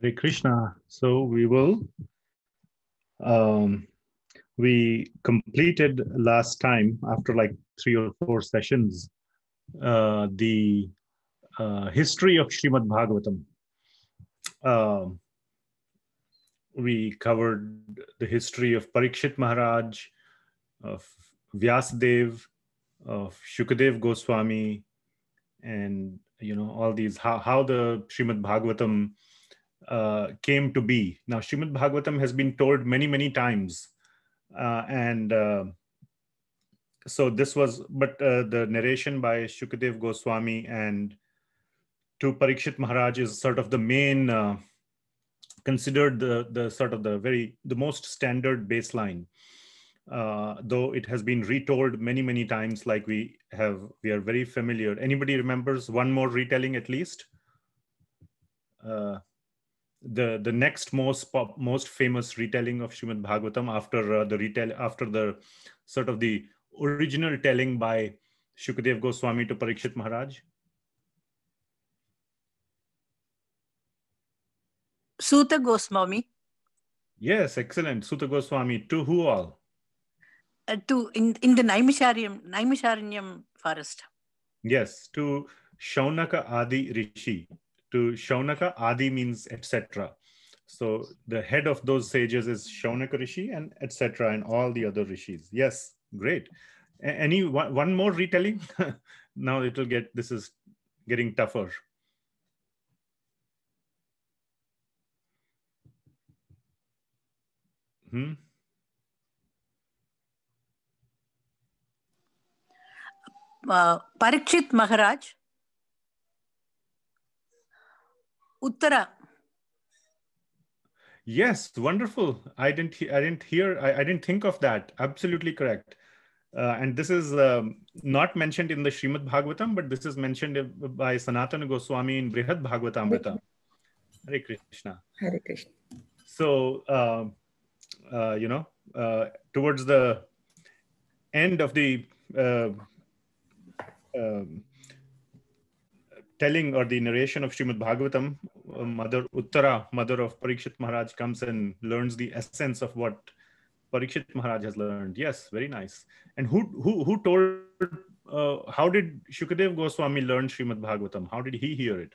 Hare Krishna. So um, we completed last time after like 3 or 4 sessions the history of Srimad Bhagavatam. Um we covered the history of Parikshit Maharaj, of Vyasadev, of Shukadev Goswami, and all these how the Srimad Bhagavatam came to be. Now, Srimad Bhagavatam has been told many times, and so this was, but the narration by Shukadev Goswami and to Parikshit Maharaj is sort of the main, considered the sort of the most standard baseline. Though it has been retold many times, like we are very familiar. Anybody remembers one more retelling at least? The next most famous retelling of Srimad Bhagavatam after the sort of the original telling by Shukadev Goswami to Parikshit Maharaj? Suta Goswami. Yes, excellent. Suta Goswami. To who all? To in the Naimisharanyam forest. Yes, to Shaunaka Adi Rishi. To Shaunaka, Adi means etc. So the head of those sages is Shaunaka Rishi and etc. and all the other rishis. Yes, great. Any one more retelling? Now this is getting tougher. Parikshit Maharaj, Uttara. Yes, wonderful. I didn't think of that. Absolutely correct. And this is not mentioned in the Srimad Bhagavatam, but this is mentioned by Sanatana Goswami in Brihad Bhagavatamrita. Hare Krishna. Hare Krishna. So, towards the end of the telling or the narration of Srimad Bhagavatam, Mother Uttara, mother of Parikshit Maharaj, comes and learns the essence of what Parikshit Maharaj has learned. Yes, very nice. And who told? How did Shukadev Goswami learn Srimad Bhagavatam? How did he hear it?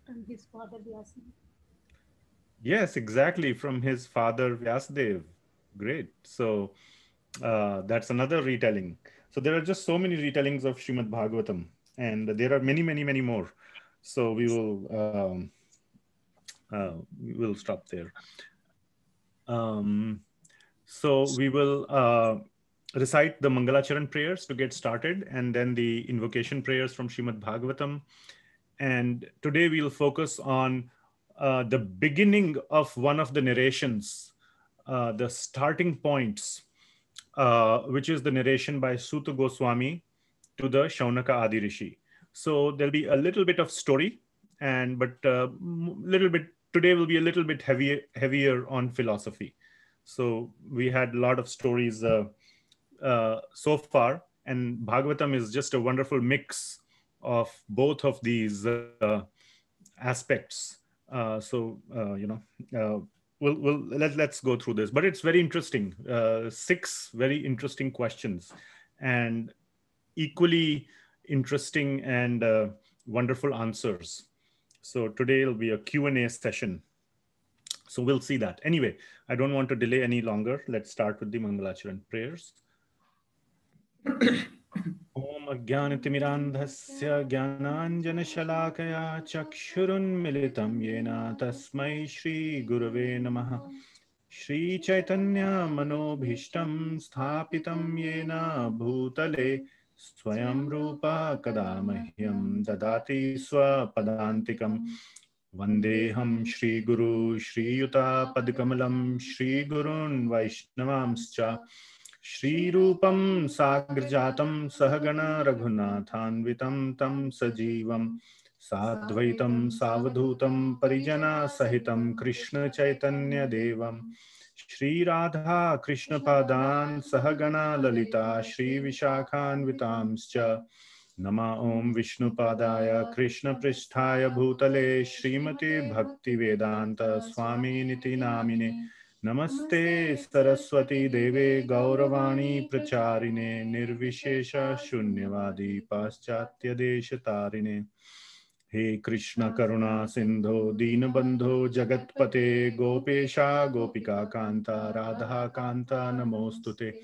From his father Vyasadeva. Yes, exactly, from his father Vyasadev. Great. So that's another retelling. So there are just so many retellings of Srimad Bhagavatam, and there are many more. So we will stop there. So we will recite the Mangalacharan prayers to get started, and then the invocation prayers from Srimad Bhagavatam. And today we'll focus on the beginning of one of the narrations, the starting points, which is the narration by Suta Goswami to the Shaunaka Adi Rishi. So there'll be a little bit of story, but little bit today will be a little bit heavier on philosophy. So we had a lot of stories so far, and Bhagavatam is just a wonderful mix of both of these aspects. Let's go through this, but it's very interesting. 6 very interesting questions, and equally interesting and wonderful answers. So today will be a Q&A session. So we'll see that. Anyway, I don't want to delay any longer. Let's start with the Mangalacharan prayers. Om Ajnanatimirandhasya Jnananjanashalakaya Chakshurunmilitam Yena Tasmai Shri Gurave Namaha. Shri Chaitanya Manobhishtam Sthapitam Yena Bhutale Swayam Rupa Kadamahyam Dadati Swapadantikam. Vandeham Shri Guru Shri Yuta Padkamalam Shri Gurun Vaishnavamscha. Shri Rupam Sagrajatam Sahagana Raghunathanvitam Tam Sajivam Sadvaitam Savadhutam Parijana Sahitam Krishna Chaitanya Devam Shri Radha Krishna Padan Sahagana Lalita Shri Vishakhanvitamscha Nama Om Vishnupadaya Krishna Pristhaya Bhutale Srimati Bhakti Vedanta Swami Niti Namine Namaste Saraswati Deve Gauravani Pracharine Nirvishesha Shunyavadi Paschatya Deshatarine He Krishna Karuna Sindho Deenabandho Jagatpate Gopesha Gopika Kanta Radha Kanta Namostute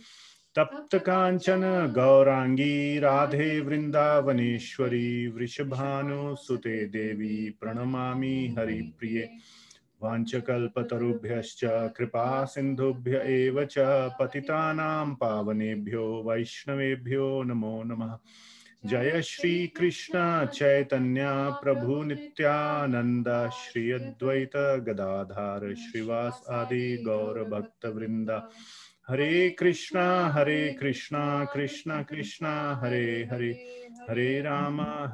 Tapta Kanchana Gaurangi Radhe Vrindavaneshwari Vrishabhanu Sute Devi Pranamami Hari Priye Vanchakalpatarubhyascha Kripa Sindhubhya eva cha Patitanam Pavanebhyo Vaishnavebhyo Namo Namah Jaya Shri Krishna Chaitanya Prabhu Nityananda Shri Advaita Gadadhar Shrivas Adi Gaura Bhakta Vrinda Hare Krishna Krishna Krishna Hare Hare Hare Rama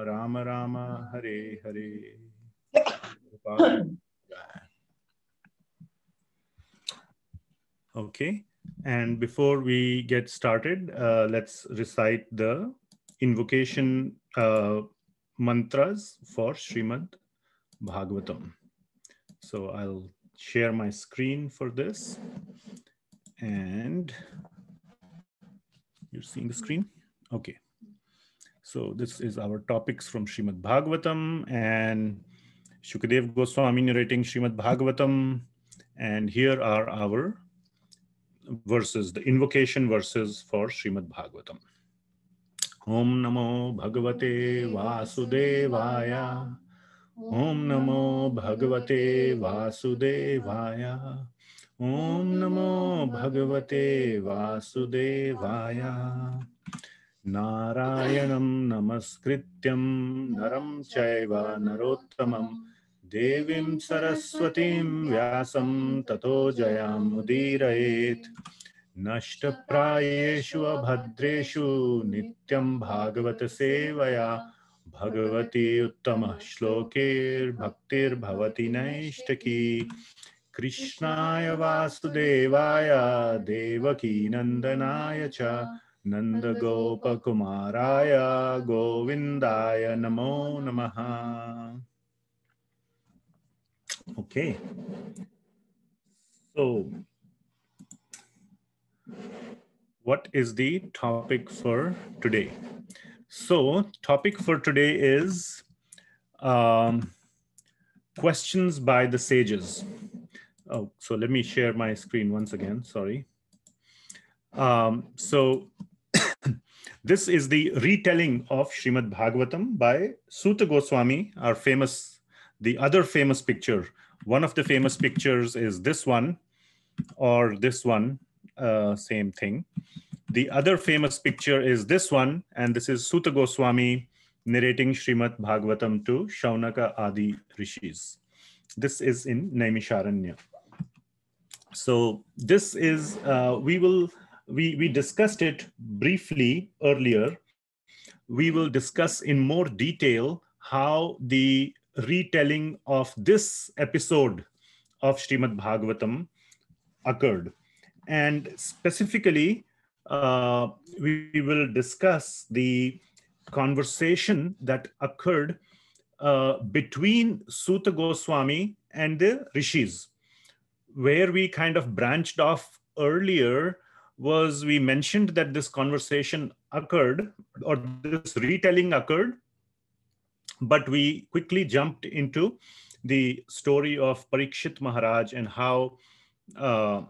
Rama Rama Hare Hare. Okay, and before we get started, let's recite the invocation mantras for Srimad Bhagavatam. So I'll share my screen for this. And you're seeing the screen? Okay. So this is our topics from Srimad Bhagavatam, and Shukadev Goswami narrating Srimad Bhagavatam. And here are our verses, the invocation verses for Srimad Bhagavatam. Om Namo Bhagavate Vasudevaya. Om Namo Bhagavate Vasudevaya. Om Namo Bhagavate Vasudevaya. Narayanam Namaskrityam Naram Chaiva Narottamam Devim Saraswatim Vyasam Tato Jayam Udirayet Nashtaprayeshu Abhadreshu Nityam Bhagavata Sevaya Bhagavati Uttama Shlokir Bhaktir Bhavati Naishtaki Krishnaya Vasudevaya Devaki Nandanaya Cha Nanda Gopa Kumaraya Govindaya Namo Namaha. Okay. So, what is the topic for today? So, topic for today is questions by the sages. Oh, so let me share my screen once again. Sorry. So this is the retelling of Srimad Bhagavatam by Suta Goswami, our famous, the other famous picture. One of the famous pictures is this one or this one, same thing. The other famous picture is this one, and this is Suta Goswami narrating Srimad Bhagavatam to Shaunaka Adi Rishis. This is in Naimisharanya. So this is, we discussed it briefly earlier. We will discuss in more detail how the retelling of this episode of Srimad Bhagavatam occurred. And specifically, we will discuss the conversation that occurred between Suta Goswami and the rishis. Where we kind of branched off earlier was we mentioned that this conversation occurred, or this retelling occurred, but we quickly jumped into the story of Parikshit Maharaj and how the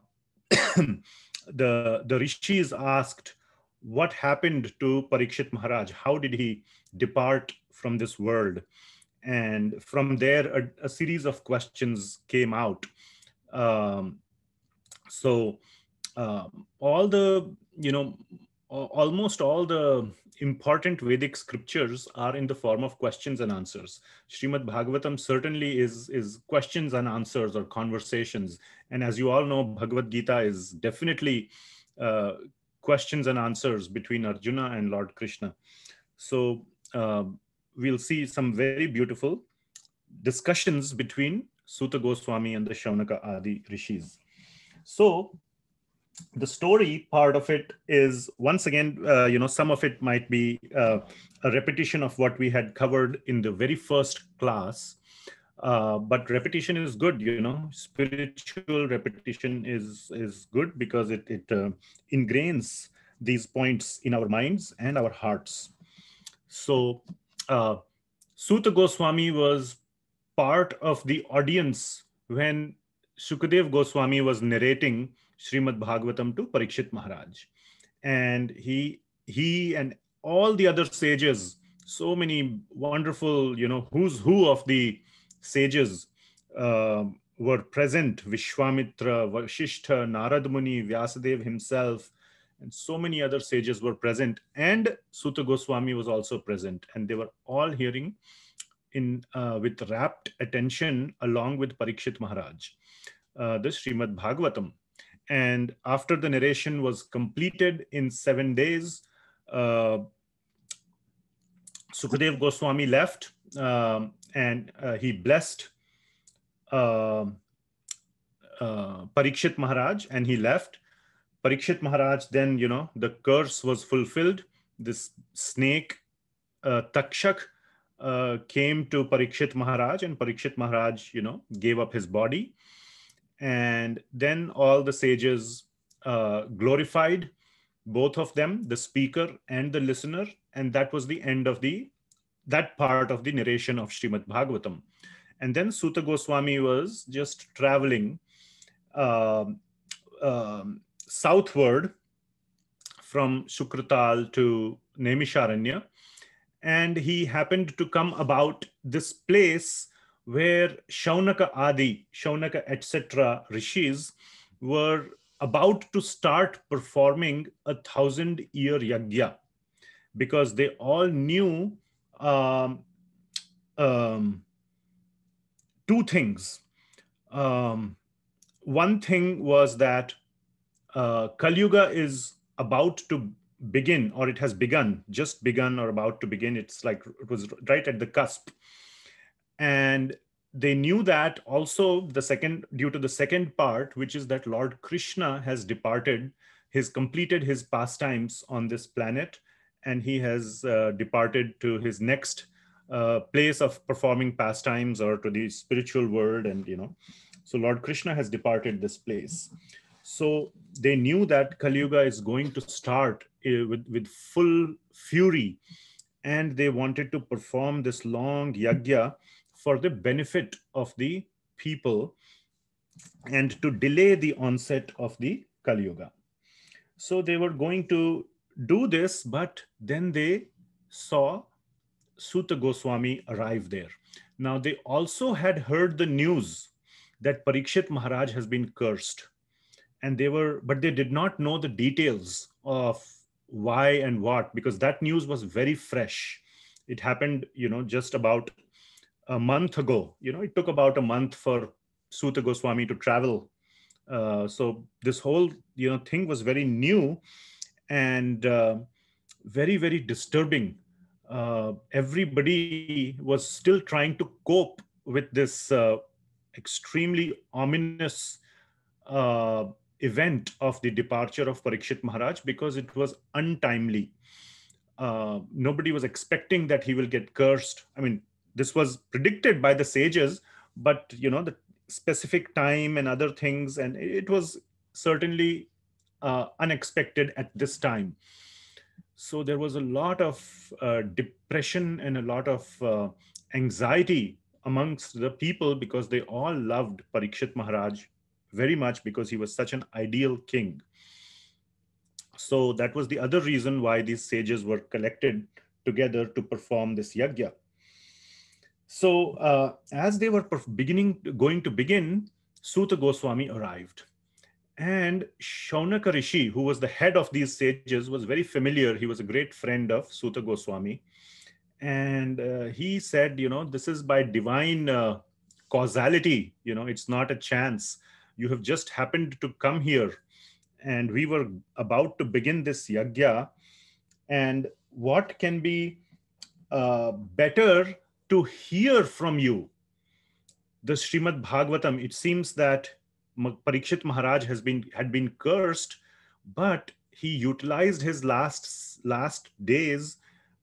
rishis asked what happened to Parikshit Maharaj, how did he depart from this world? And from there, a series of questions came out. All the, almost all the important Vedic scriptures are in the form of questions and answers. Srimad Bhagavatam certainly is questions and answers or conversations. And as you all know, Bhagavad Gita is definitely questions and answers between Arjuna and Lord Krishna. So we'll see some very beautiful discussions between Suta Goswami and the Shaunaka Adi Rishis. So the story part of it is, once again, some of it might be a repetition of what we had covered in the very first class. But repetition is good, spiritual repetition is good because it ingrains these points in our minds and our hearts. So Suta Goswami was part of the audience when Shukadev Goswami was narrating Srimad Bhagavatam to Parikshit Maharaj. And he and all the other sages, so many wonderful, who's who of the sages were present. Vishwamitra, Vasishtha, Narad Muni, Vyasadev himself, and so many other sages were present. And Suta Goswami was also present. And they were all hearing with rapt attention along with Parikshit Maharaj, the Srimad Bhagavatam. And after the narration was completed in 7 days, Sukadev Goswami left and he blessed Parikshit Maharaj, and he left. Parikshit Maharaj, then, the curse was fulfilled. This snake, Takshak, came to Parikshit Maharaj, and Parikshit Maharaj, gave up his body. And then all the sages glorified both of them, the speaker and the listener. And that was the end of that part of the narration of Srimad Bhagavatam. And then Suta Goswami was just traveling southward from Shukratal to Naimisharanya. And he happened to come about this place where Shaunaka Adi, Shaunaka, etc. rishis were about to start performing 1,000-year yagya, because they all knew two things. One thing was that Kali Yuga is about to begin, or it has begun, just begun or about to begin. It's like it was right at the cusp. And they knew that also due to the second part, which is that Lord Krishna has departed, completed his pastimes on this planet, and he has departed to his next place of performing pastimes, or to the spiritual world. And, so Lord Krishna has departed this place. So they knew that Kali Yuga is going to start with full fury, and they wanted to perform this long yagya for the benefit of the people and to delay the onset of the Kali Yuga. So they were going to do this, but then they saw Suta Goswami arrive there. Now they also had heard the news that Parikshit Maharaj has been cursed. But they did not know the details of why and what, because that news was very fresh. It happened, just about a month ago. It took about a month for Suta Goswami to travel. So this whole, thing was very new and very, very disturbing. Everybody was still trying to cope with this extremely ominous event of the departure of Parikshit Maharaj, because it was untimely. Nobody was expecting that he will get cursed. I mean, this was predicted by the sages, but the specific time and other things, and it was certainly unexpected at this time. So there was a lot of depression and a lot of anxiety amongst the people, because they all loved Parikshit Maharaj very much, because he was such an ideal king. So that was the other reason why these sages were collected together to perform this yagya. So as they were going to begin, Suta Goswami arrived. And Shaunaka Rishi, who was the head of these sages, was very familiar. He was a great friend of Suta Goswami. And he said, this is by divine causality. It's not a chance. You have just happened to come here, and we were about to begin this yagya. And what can be better to hear from you? The Srimad Bhagavatam. It seems that Parikshit Maharaj had been cursed, but he utilized his last days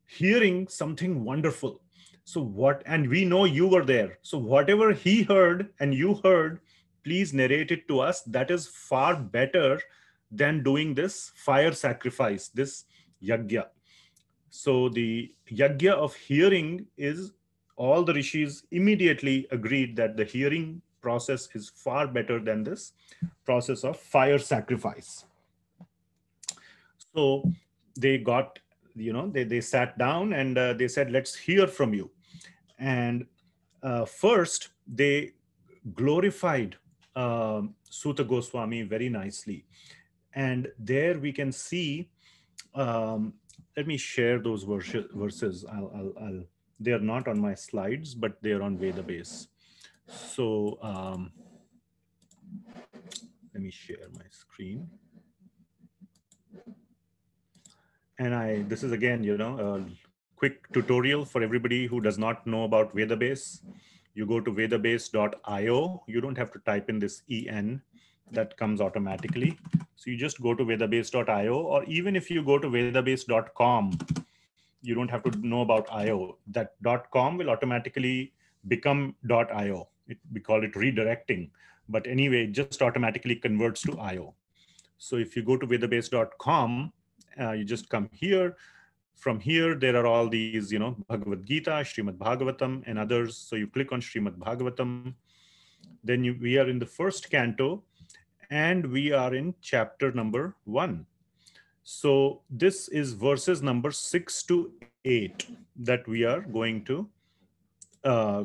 hearing something wonderful. So what, and we know you were there. So whatever he heard and you heard, please narrate it to us. That is far better than doing this fire sacrifice, this yagya. So the yagya of hearing is, all the rishis immediately agreed that the hearing process is far better than this process of fire sacrifice. So they got, they sat down and they said, let's hear from you. And first they glorified Suta Goswami very nicely. And there we can see, let me share those verses. They are not on my slides, but they are on Vedabase. So let me share my screen. And this is again, a quick tutorial for everybody who does not know about Vedabase. You go to vedabase.io. You don't have to type in this EN, that comes automatically. So you just go to vedabase.io, or even if you go to vedabase.com, you don't have to know about IO. That .com will automatically become .io. We call it redirecting. But anyway, it just automatically converts to IO. So if you go to vedabase.com, you just come here. From here, there are all these, Bhagavad Gita, Srimad Bhagavatam, and others. So you click on Srimad Bhagavatam. Then we are in the first canto, and we are in chapter number 1. So this is verses number 6 to 8 that we are going to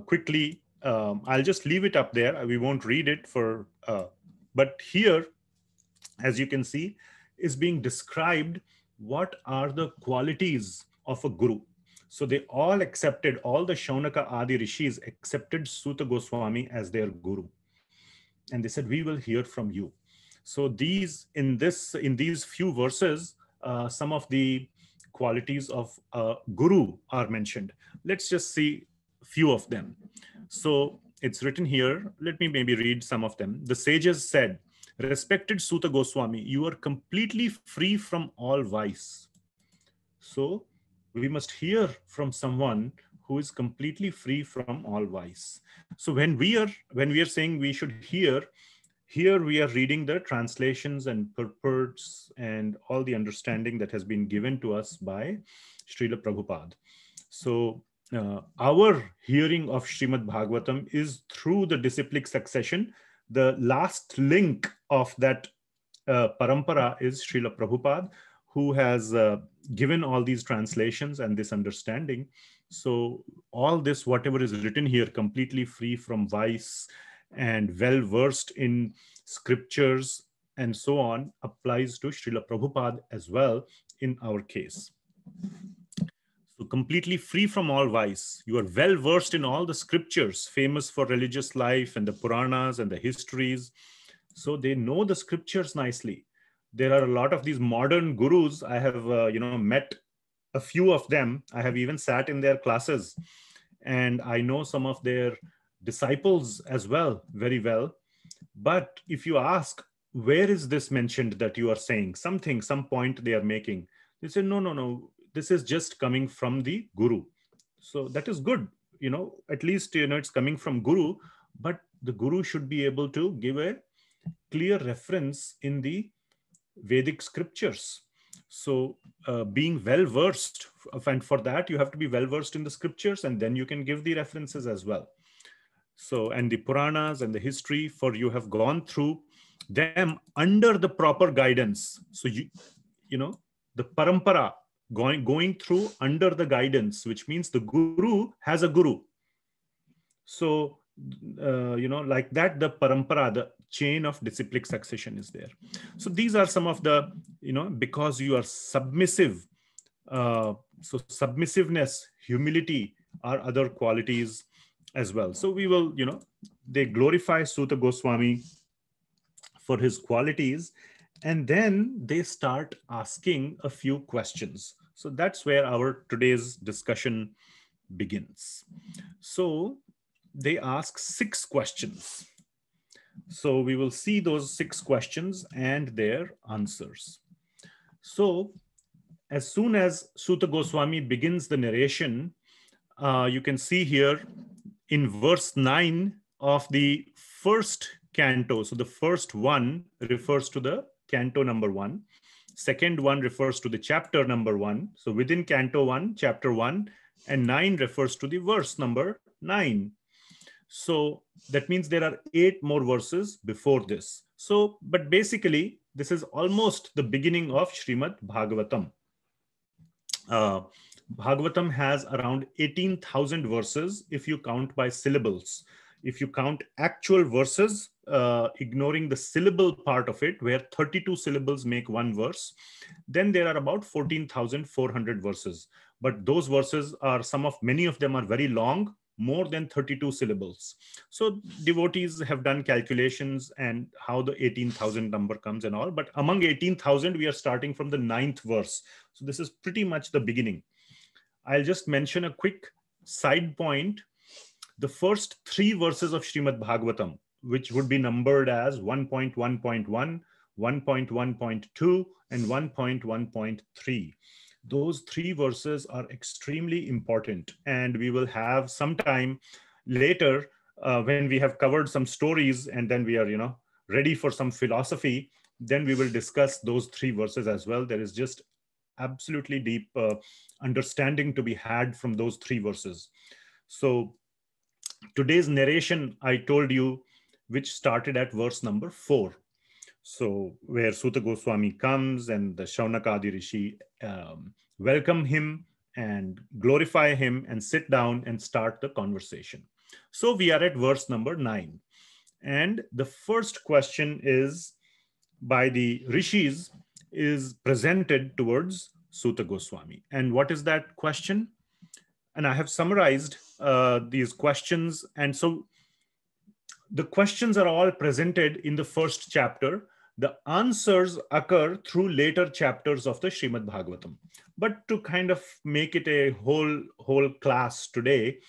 quickly. I'll just leave it up there. We won't read it but here, as you can see, is being described what are the qualities of a guru. So they all accepted, all the Shaunaka Adi Rishis accepted Suta Goswami as their guru. And they said, we will hear from you. So in these few verses, some of the qualities of guru are mentioned. Let's just see a few of them. So it's written here. Let me maybe read some of them. The sages said, respected Suta Goswami, you are completely free from all vice. So we must hear from someone who is completely free from all vice. So when we are saying we should hear, here we are reading the translations and purports and all the understanding that has been given to us by Srila Prabhupada. So our hearing of Srimad Bhagavatam is through the disciplic succession. The last link of that parampara is Srila Prabhupada, who has given all these translations and this understanding. So all this, whatever is written here, completely free from vice and well-versed in scriptures and so on, applies to Srila Prabhupada as well in our case. So completely free from all vice. You are well-versed in all the scriptures, famous for religious life and the Puranas and the histories. So they know the scriptures nicely. There are a lot of these modern gurus. I have, met a few of them. I have even sat in their classes, and I know some of their disciples as well, very well. But if you ask, where is this mentioned that you are saying? Some point they are making. They say, no, this is just coming from the guru. So that is good. At least, it's coming from guru, but the guru should be able to give a clear reference in the Vedic scriptures. So being well-versed, and for that, you have to be well-versed in the scriptures, and then you can give the references as well. So, and the Puranas and the history, for you have gone through them under the proper guidance. So the parampara going through under the guidance, which means the guru has a guru. So, like that, the parampara, the chain of disciplic succession is there. So these are some of the, because you are submissive. So submissiveness, humility are other qualities as well. So we will, they glorify Suta Goswami for his qualities, and then they start asking a few questions. So that's where our today's discussion begins. So they ask 6 questions. So we will see those 6 questions and their answers. So as soon as Suta Goswami begins the narration, you can see here in verse 9 of the first canto. So the first one refers to the canto number 1. Second one refers to the chapter number 1. So within canto 1, chapter 1, and 9 refers to the verse number 9. So that means there are 8 more verses before this. So, but basically, this is almost the beginning of Srimad Bhagavatam. Bhagavatam has around 18,000 verses if you count by syllables. If you count actual verses, ignoring the syllable part of it, where 32 syllables make one verse, then there are about 14,400 verses. But those verses are, many of them are very long, more than 32 syllables. So devotees have done calculations and how the 18,000 number comes and all. But among 18,000, we are starting from the 9th verse. So this is pretty much the beginning. I'll just mention a quick side point. The first 3 verses of Srimad Bhagavatam, which would be numbered as 1.1.1, 1.1.2, and 1.1.3. Those 3 verses are extremely important, and we will have some time later when we have covered some stories and then we are, ready for some philosophy, then we will discuss those 3 verses as well. There is just absolutely deep understanding to be had from those 3 verses. So today's narration, I told you, which started at verse number 4. So where Suta Goswami comes and the Shaunakadi Rishi welcome him and glorify him and sit down and start the conversation. So we are at verse number 9. And the first question is by the Rishis is presented towards Suta Goswami. And what is that question? And I have summarized these questions. And so the questions are all presented in the first chapter. The answers occur through later chapters of the Srimad Bhagavatam. But to kind of make it a whole class today,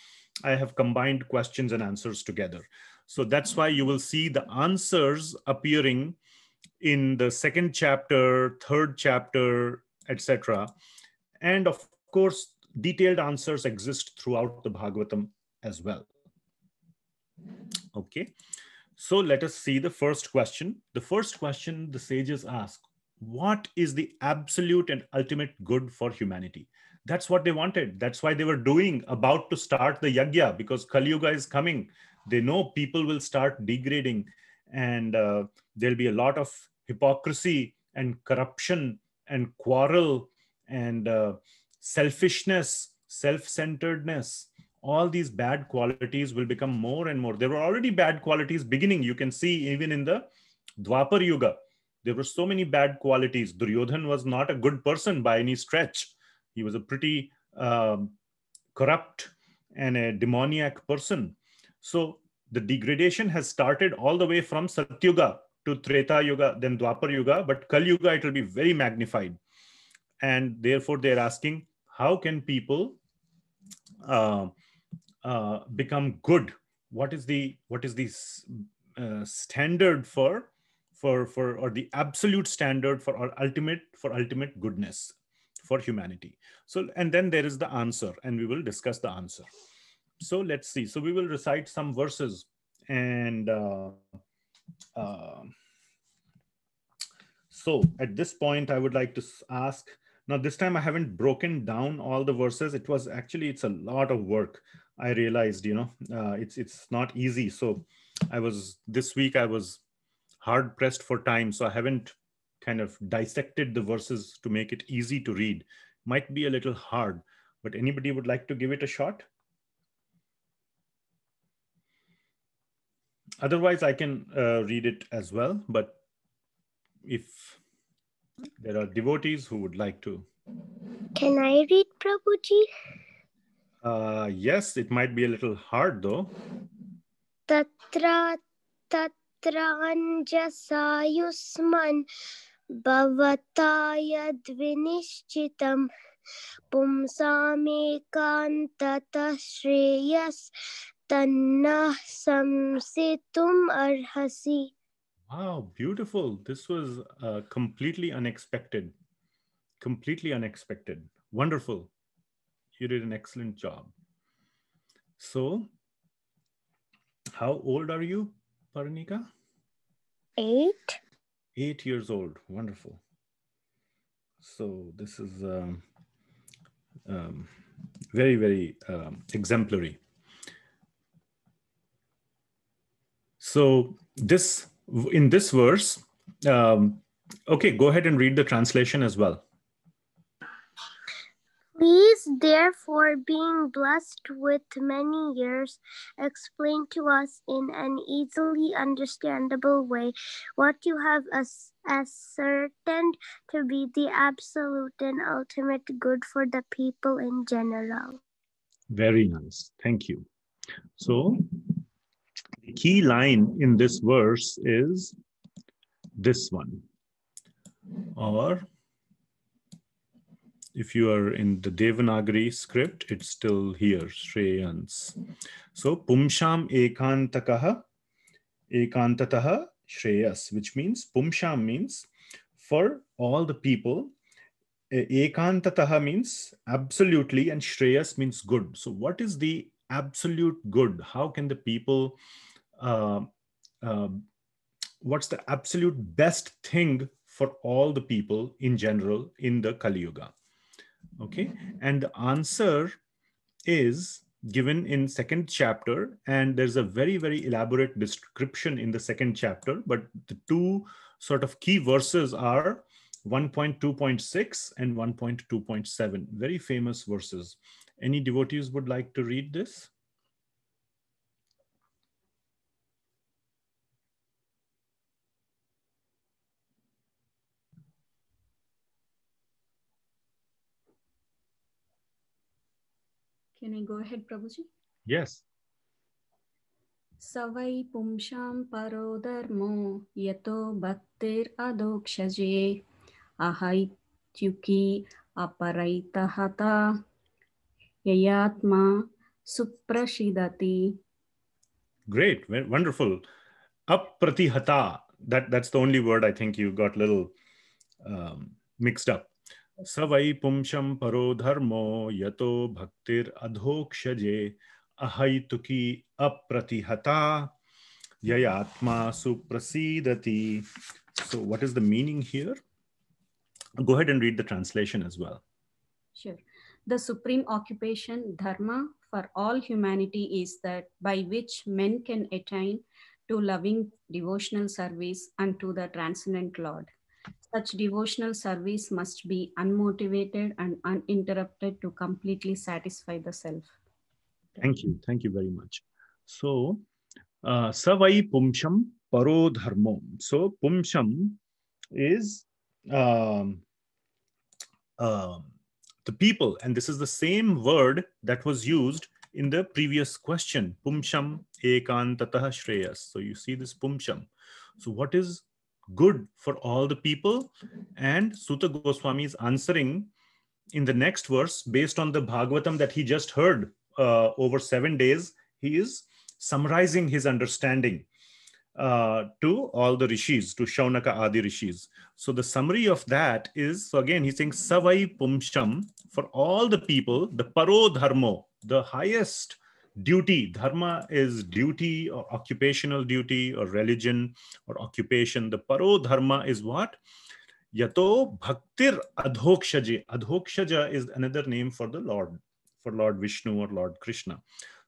I have combined questions and answers together. So that's why you will see the answers appearing in the 2nd chapter, 3rd chapter, etc. And of course, detailed answers exist throughout the Bhagavatam as well. Okay. So let us see the first question. The first question the sages ask, what is the absolute and ultimate good for humanity? That's what they wanted. That's why they were about to start the yajna, because Kali Yuga is coming. They know people will start degrading and there'll be a lot of hypocrisy and corruption and quarrel and selfishness, self-centeredness. All these bad qualities will become more and more. There were already bad qualities beginning. You can see even in the Dwapar Yuga, there were so many bad qualities. Duryodhan was not a good person by any stretch. He was a pretty corrupt and a demoniac person. So the degradation has started all the way from Satyuga to Treta Yuga, then Dwapar Yuga, but Kali Yuga, it will be very magnified. And therefore they're asking, how can people become good? What is the standard for or the absolute standard for ultimate goodness for humanity? So, and then there is the answer, and we will discuss the answer. So let's see. So we will recite some verses, and so at this point I would like to ask. Now, this time I haven't broken down all the verses. It's a lot of work. I realized, it's not easy. So this week I was hard pressed for time. So I haven't kind of dissected the verses to make it easy to read. Might be a little hard, but anybody would like to give it a shot? Otherwise, I can read it as well. But if there are devotees who would like to. Can I read, Prabhuji? Yes, it might be a little hard though. Tatra anjasayusman bhavataya dvinishchitam pumsamekantata shreyas tanna samsitum arhasi. Wow, beautiful. This was completely unexpected. Completely unexpected. Wonderful. You did an excellent job. So, how old are you, Paranika? 8. 8 years old. Wonderful. So this is very, very exemplary. So in this verse, okay, go ahead and read the translation as well. Please, therefore, being blessed with many years, explain to us in an easily understandable way what you have ascertained to be the absolute and ultimate good for the people in general. Very nice. Thank you. So the key line in this verse is this one. Or if you are in the Devanagari script, it's still here, Shreyans. So, Pumsham ekantataha Shreyas, which means, Pumsham means for all the people, ekantataha means absolutely, and Shreyas means good. So, what is the absolute good? How can the people, what's the absolute best thing for all the people in general in the Kali Yuga? Okay, and the answer is given in second chapter, and there's a very, very elaborate description in the second chapter, but the two sort of key verses are 1.2.6 and 1.2.7, very famous verses. Any devotees would like to read this? Can I go ahead, Prabhuji? Yes. Savai pumsham paro dharmo yato bhaktir adhokshaje ahaityuki aparaitahata yayatma suprashidati. Great, wonderful. Apratihata, that's the only word I think you got a little mixed up. Savai pumsham paro dharmo yato bhaktir adhokshaje ahaituki apratihata yayatma suprasidati. So what is the meaning here? Go ahead and read the translation as well. Sure. The supreme occupation, dharma, for all humanity is that by which men can attain to loving devotional service unto the transcendent Lord. Such devotional service must be unmotivated and uninterrupted to completely satisfy the self. Thank you. Thank you very much. So, Savai Pumsham Paro Dharmo. So, Pumsham is the people, and this is the same word that was used in the previous question, Pumsham Ekantatah Shreyas. So, you see this Pumsham. So, what is good for all the people? And Suta Goswami is answering in the next verse based on the Bhagavatam that he just heard over 7 days. He is summarizing his understanding to all the rishis, to Shaunaka Adi rishis. So the summary of that is, so again, he's saying Savai Pumsham, for all the people, the Paro Dharmo, the highest duty. Dharma is duty or occupational duty or religion or occupation. The Paro Dharma is what? Yato Bhaktir Adhokshaja. Adhokshaja is another name for the Lord, for Lord Vishnu or Lord Krishna.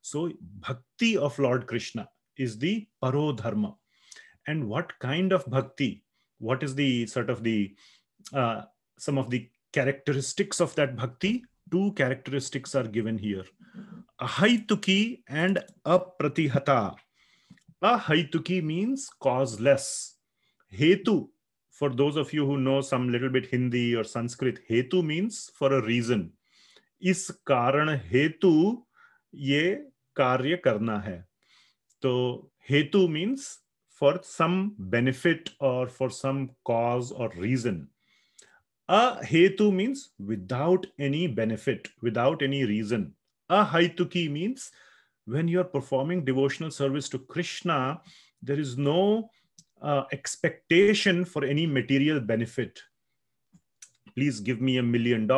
So Bhakti of Lord Krishna is the Paro Dharma. And what kind of Bhakti? What is the sort of the, some of the characteristics of that Bhakti? Two characteristics are given here. Ahaituki and Apratihata. Ahaituki means causeless. Hetu, for those of you who know some little bit Hindi or Sanskrit, hetu means for a reason. Is karan hetu ye karya karna hai. So hetu means for some benefit or for some cause or reason. Ahetu means without any benefit, without any reason. Ahaituki means when you are performing devotional service to Krishna, there is no expectation for any material benefit. Please give me $1 million.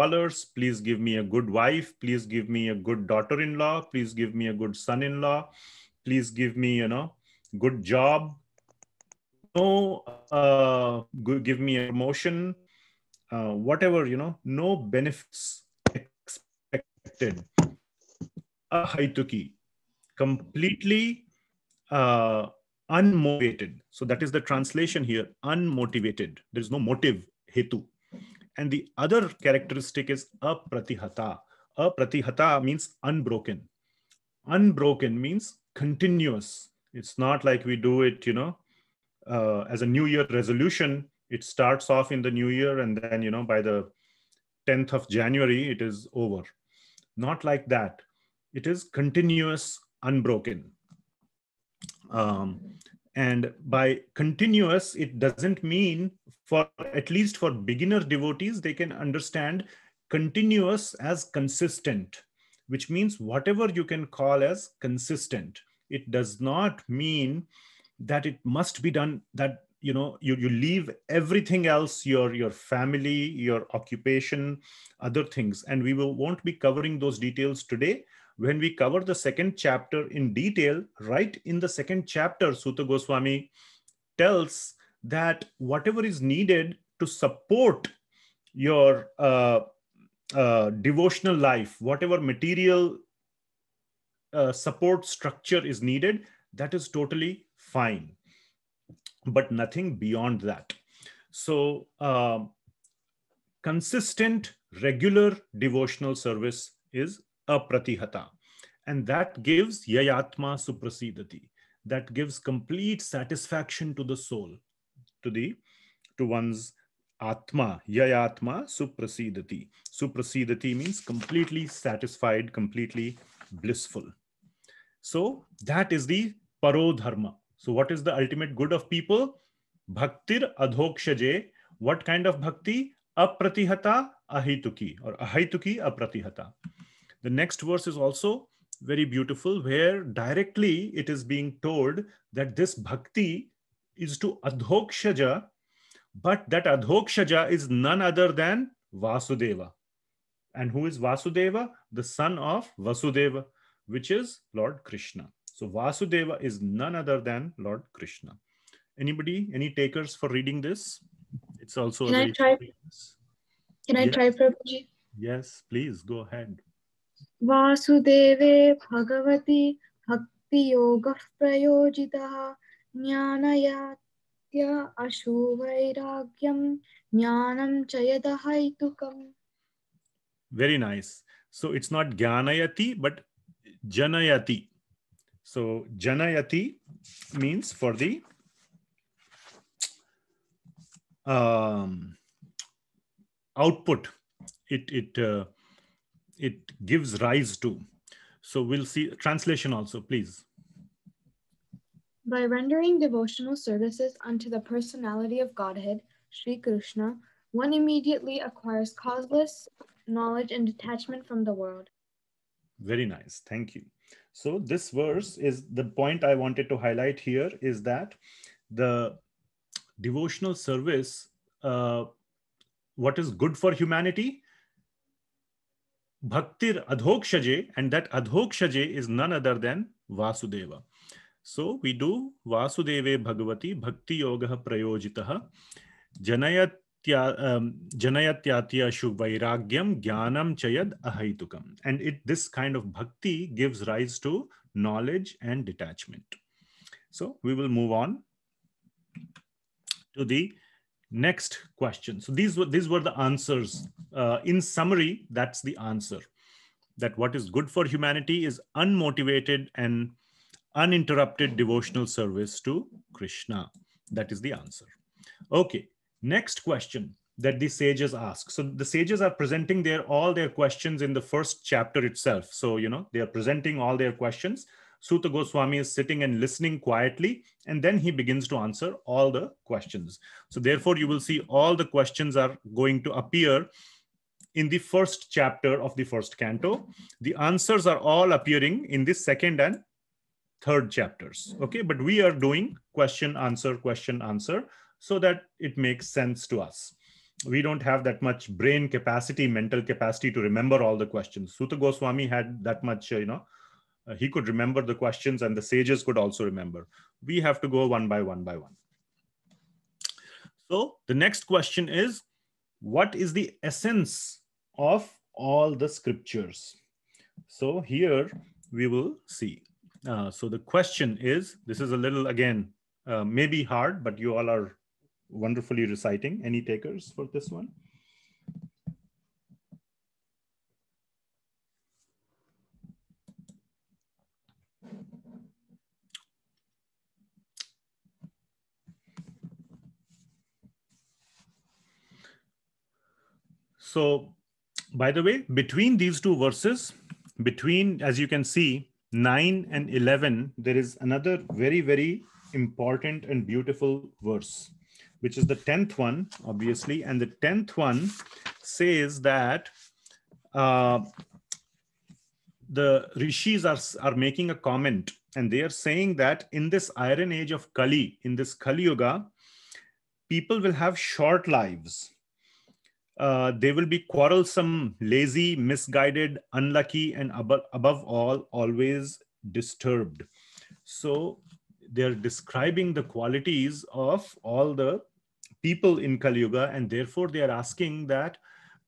Please give me a good wife. Please give me a good daughter-in-law. Please give me a good son-in-law. Please give me, good job. No, give me a promotion. Whatever, no benefits expected. Ahaituki, completely unmotivated. So that is the translation here, unmotivated. There is no motive, hetu. And the other characteristic is apratihata. Apratihata means unbroken. Unbroken means continuous. It's not like we do it, as a New Year resolution. It starts off in the New Year and then, by the 10th of January, it is over. Not like that. It is continuous, unbroken. And by continuous, it doesn't mean, for at least for beginner devotees, they can understand continuous as consistent, which means whatever you can call as consistent. It does not mean that it must be done, that you leave everything else, your family, your occupation, other things. And we won't be covering those details today. When we cover the second chapter in detail, right in the second chapter, Suta Goswami tells that whatever is needed to support your devotional life, whatever material support structure is needed, that is totally fine, but nothing beyond that. So consistent, regular devotional service is apratihata, and that gives yayatma suprasidati. That gives complete satisfaction to the soul, to one's atma. Yayatma suprasidati. Suprasidati means completely satisfied, completely blissful. So that is the parodharma. So what is the ultimate good of people? Bhaktir adhokshaje. What kind of bhakti? Apratihata ahituki, or ahituki apratihata. The next verse is also very beautiful, where directly it is being told that this bhakti is to adhokshaja, but that adhokshaja is none other than Vasudeva. And who is Vasudeva? The son of Vasudeva, which is Lord Krishna. So Vasudeva is none other than Lord Krishna. Anybody, any takers for reading this? It's also Can a I very try? Can I Yes. try, Prabhuji? Yes, please go ahead. Vasudeve Bhagavati Bhakti Yoga Prayojitaha Jnanayatya Ashuvairagyam Jnanam Chayadahaitukam. Very nice. So it's not Jnanayati, but Janayati. So Janayati means for the output. It gives rise to. So we'll see translation also, please. By rendering devotional services unto the personality of Godhead, Sri Krishna, one immediately acquires causeless knowledge and detachment from the world. Very nice. Thank you. So this verse is the point I wanted to highlight here, is that the devotional service, what is good for humanity? Bhaktir adhokshaje, and that adhokshaje is none other than Vasudeva. So we do Vasudeve Bhagavati Bhakti Yoga Prayojitaha Janayatyatya Shubhairagyam Jnanam Chayad Ahaitukam. And this kind of bhakti gives rise to knowledge and detachment. So we will move on to the next question. So these were the answers. In summary, that's the answer. That what is good for humanity is unmotivated and uninterrupted devotional service to Krishna. That is the answer. Okay, next question that the sages ask. So the sages are presenting all their questions in the first chapter itself. So, they are presenting all their questions. Suta Goswami is sitting and listening quietly, and then he begins to answer all the questions. So therefore, you will see all the questions are going to appear in the first chapter of the first canto. The answers are all appearing in the second and third chapters. Okay, but we are doing question, answer, so that it makes sense to us. we don't have that much brain capacity, mental capacity to remember all the questions. Suta Goswami had that much, he could remember the questions, and the sages could also remember. We have to go one by one by one. So the next question is, what is the essence of all the scriptures? So here we will see. So the question is, this is a little, again, maybe hard, but you all are wonderfully reciting. Any takers for this one? So, by the way, between these two verses, as you can see, 9 and 11, there is another very, very important and beautiful verse, which is the 10th one, obviously. And the 10th one says that the rishis are making a comment, and they are saying that in this iron age of Kali, in this Kali Yuga, people will have short lives. They will be quarrelsome, lazy, misguided, unlucky, and above all, always disturbed. So they're describing the qualities of all the people in Kali Yuga, and therefore they are asking that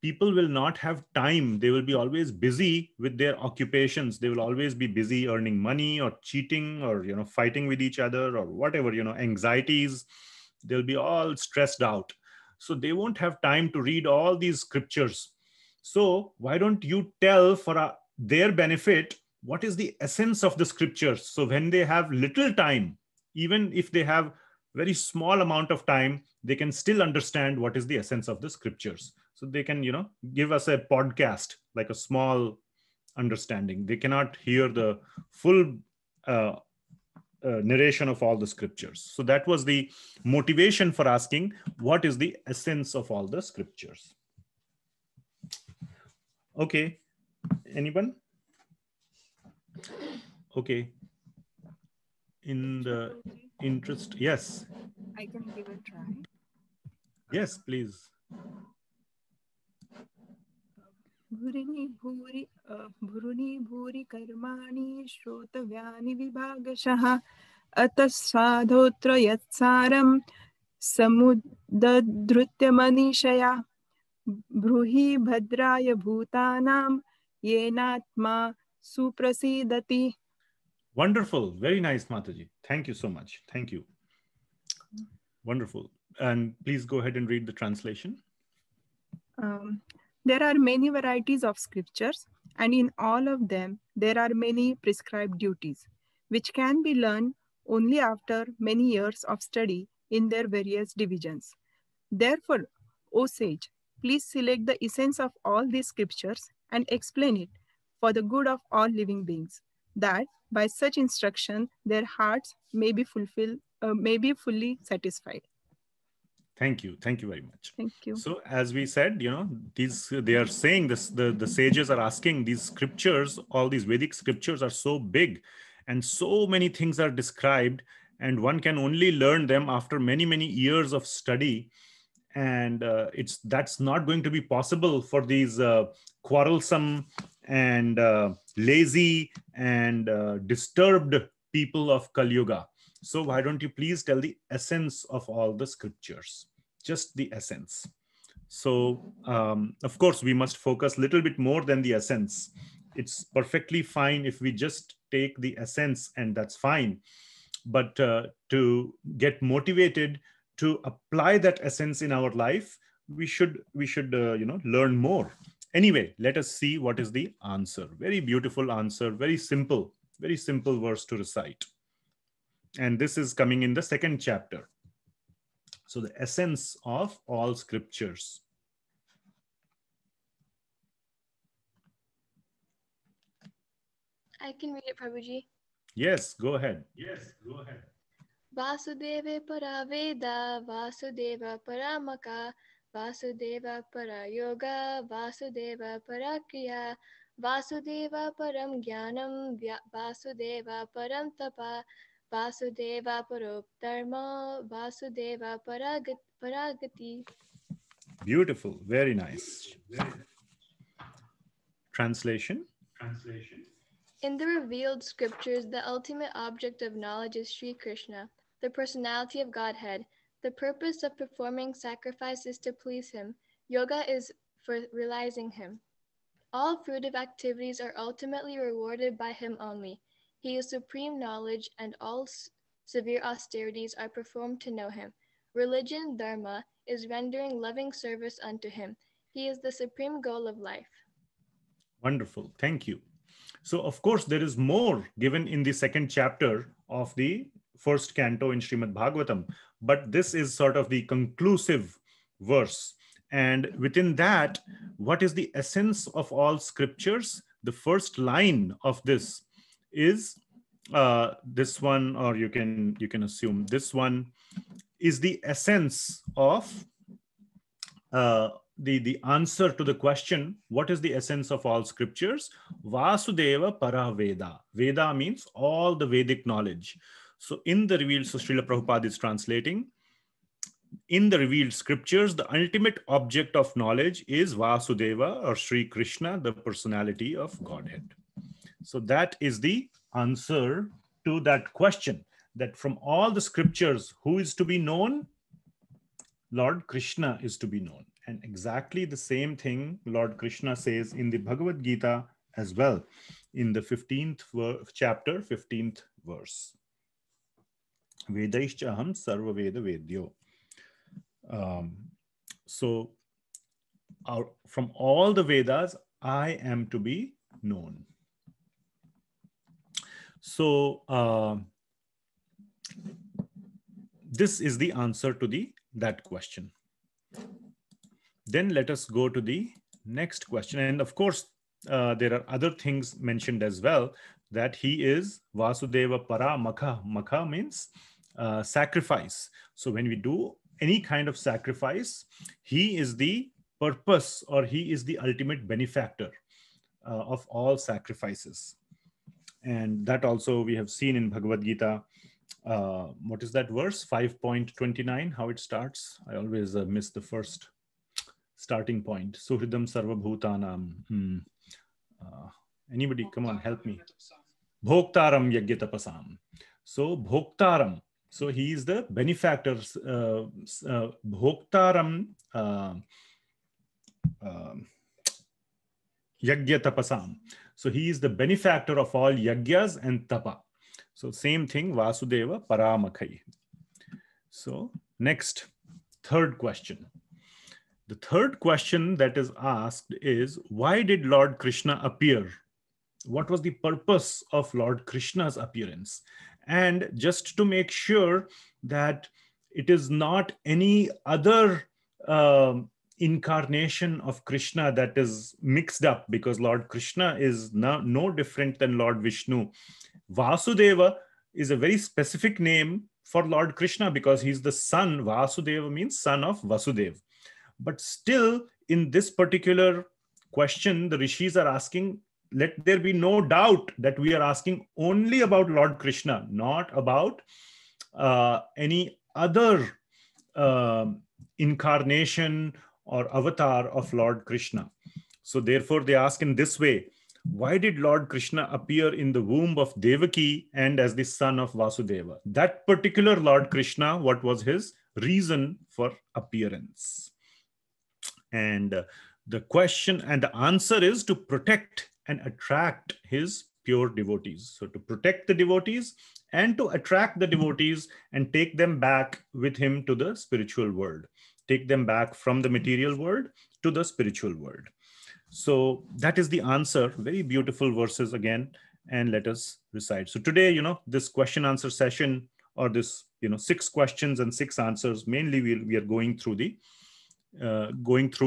people will not have time. They will be always busy with their occupations. They will always be busy earning money or cheating or, fighting with each other or whatever, anxieties. They'll be all stressed out. So they won't have time to read all these scriptures. So why don't you tell for their benefit, what is the essence of the scriptures? So when they have little time, even if they have very small amount of time, they can still understand what is the essence of the scriptures. So they can, give us a podcast, like a small understanding. They cannot hear the full narration of all the scriptures. So that was the motivation for asking, what is the essence of all the scriptures? Okay, anyone? Okay. In the interest, yes. I can give a try. Yes, please. भुरिनि भूरि कर्माणि श्रोतव्यानि विभागशः अतः साधोत्र यत्सारं समुद्धृत्य मनीषया ब्रूहि भद्राय भूतानां येनात्मा सुप्रसीदति. Wonderful. Very nice, Mataji. Thank you so much. Thank you. Wonderful. And please go ahead and read the translation. There are many varieties of scriptures, and in all of them, there are many prescribed duties, which can be learned only after many years of study in their various divisions. Therefore, O sage, please select the essence of all these scriptures and explain it for the good of all living beings, that by such instruction, their hearts may be fully satisfied. Thank you. Thank you very much. Thank you. So as we said, they are saying this, the sages are asking, these scriptures, all these Vedic scriptures are so big and so many things are described, and one can only learn them after many, many years of study. And that's not going to be possible for these quarrelsome and lazy and disturbed people of Kali Yuga. So why don't you please tell the essence of all the scriptures? Just the essence. So, of course, we must focus a little bit more than the essence. It's perfectly fine if we just take the essence, and that's fine. But to get motivated to apply that essence in our life, we should learn more. Anyway, let us see what is the answer. Very beautiful answer. Very simple verse to recite. And this is coming in the second chapter. So the essence of all scriptures. I can read it, Prabhuji. Yes, go ahead. Vasudeva para Veda, Vasudeva para Maka, Vasudeva para Yoga, Vasudeva para Kriya, Vasudeva param Jnanam, Vasudeva param Tapa, Vasudeva paro Dharma, Vasudeva paragati. Beautiful. Very nice. Translation. In the revealed scriptures, the ultimate object of knowledge is Sri Krishna, the personality of Godhead. The purpose of performing sacrifice is to please him. Yoga is for realizing him. All fruitive activities are ultimately rewarded by him only. He is supreme knowledge, and all severe austerities are performed to know him. Religion, dharma, is rendering loving service unto him. He is the supreme goal of life. Wonderful. Thank you. So, of course, there is more given in the second chapter of the first canto in Srimad Bhagavatam, but this is sort of the conclusive verse. And within that, what is the essence of all scriptures? The first line of this is this one, or you can assume this one is the essence of the answer to the question, what is the essence of all scriptures? Vasudeva para Veda. Veda means all the Vedic knowledge. So in the revealed, so Srila Prabhupada is translating, in the revealed scriptures, the ultimate object of knowledge is Vasudeva, or Sri Krishna, the personality of Godhead. So that is the answer to that question, that from all the scriptures, who is to be known? Lord Krishna is to be known. And exactly the same thing Lord Krishna says in the Bhagavad Gita as well, in the 15th chapter, 15th verse. Vedaishcha aham sarva veda vedyo. So from all the Vedas, I am to be known. So this is the answer to that question. Then let us go to the next question. And of course, there are other things mentioned as well, that he is Vasudeva para Makha. Makha means sacrifice. So when we do any kind of sacrifice, he is the purpose, or he is the ultimate benefactor of all sacrifices. And that also we have seen in Bhagavad Gita. What is that verse? 5.29, how it starts? I always miss the first starting point. Suhridam sarva bhutanam. Anybody, come on, help me. Bhoktaram yagyatapasam. So Bhoktaram. So he is the benefactor. Bhoktaram yagyatapasam. So he is the benefactor of all yagyas and tapa. So same thing, Vasudeva Paramakai. So next, third question. The third question that is asked is, why did Lord Krishna appear? What was the purpose of Lord Krishna's appearance? And just to make sure that it is not any other incarnation of Krishna that is mixed up, because Lord Krishna is no different than Lord Vishnu. Vasudeva is a very specific name for Lord Krishna because he's the son. Vasudeva means son of Vasudeva. But still, in this particular question, the rishis are asking, let there be no doubt that we are asking only about Lord Krishna, not about any other incarnation or avatar of Lord Krishna. So therefore, they ask in this way, why did Lord Krishna appear in the womb of Devaki and as the son of Vasudeva? That particular Lord Krishna, what was his reason for appearance? And the question and the answer is to protect and attract his pure devotees. So to protect the devotees and to attract the devotees and take them back with him to the spiritual world. Take them back from the material world to the spiritual world. So that is the answer. Very beautiful verses again. And let us recite. So today, this question answer session, or this, 6 questions and 6 answers, mainly we are going through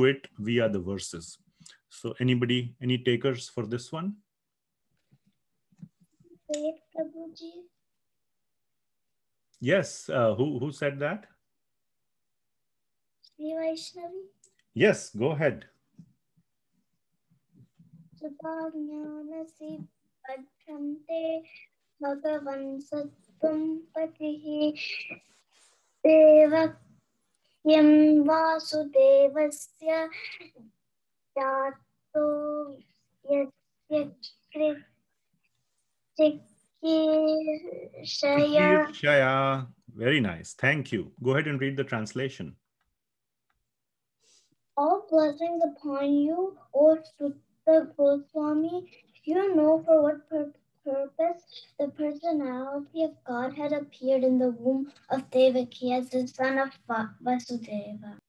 it via the verses. So anybody, any takers for this one? Yes. Who said that? Yes, go ahead. Yam Vasudevasya Jato Yasya Chikishaya. Shaya. Very nice. Thank you. Go ahead and read the translation. All blessings upon you, O Sutta Goswami. You know for what purpose the personality of God had appeared in the womb of Devaki as the son of Vasudeva.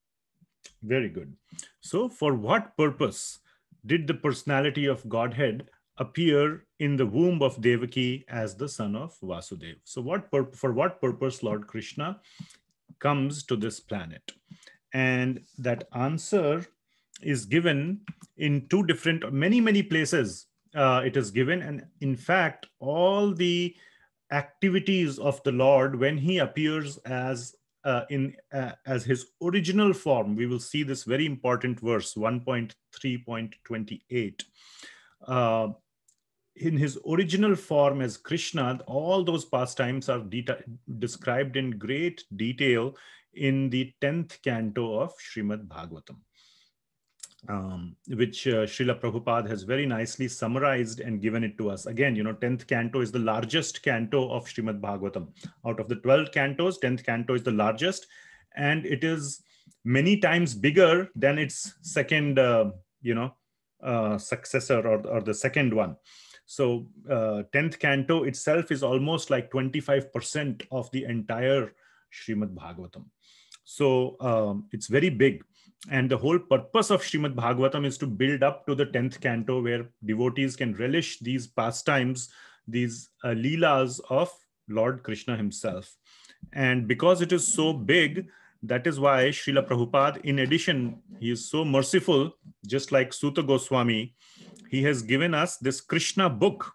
Very good. So, for what purpose did the personality of Godhead appear in the womb of Devaki as the son of Vasudeva? So, for what purpose Lord Krishna comes to this planet? And that answer is given in two different, many places. It is given, and in fact, all the activities of the Lord when he appears as his original form. We will see this very important verse 1.3.28. In his original form as Krishna, all those pastimes are described in great detail in the 10th canto of Srimad Bhagavatam, which Srila Prabhupada has very nicely summarized and given it to us. Again, 10th canto is the largest canto of Srimad Bhagavatam. Out of the 12 cantos, 10th canto is the largest, and it is many times bigger than its second, successor or the second one. So 10th canto itself is almost like 25% of the entire Srimad Bhagavatam. So it's very big. And the whole purpose of Srimad Bhagavatam is to build up to the 10th canto, where devotees can relish these pastimes, these leelas of Lord Krishna himself. And because it is so big, that is why Srila Prabhupada, in addition, he is so merciful, just like Sutta Goswami, he has given us this Krishna book.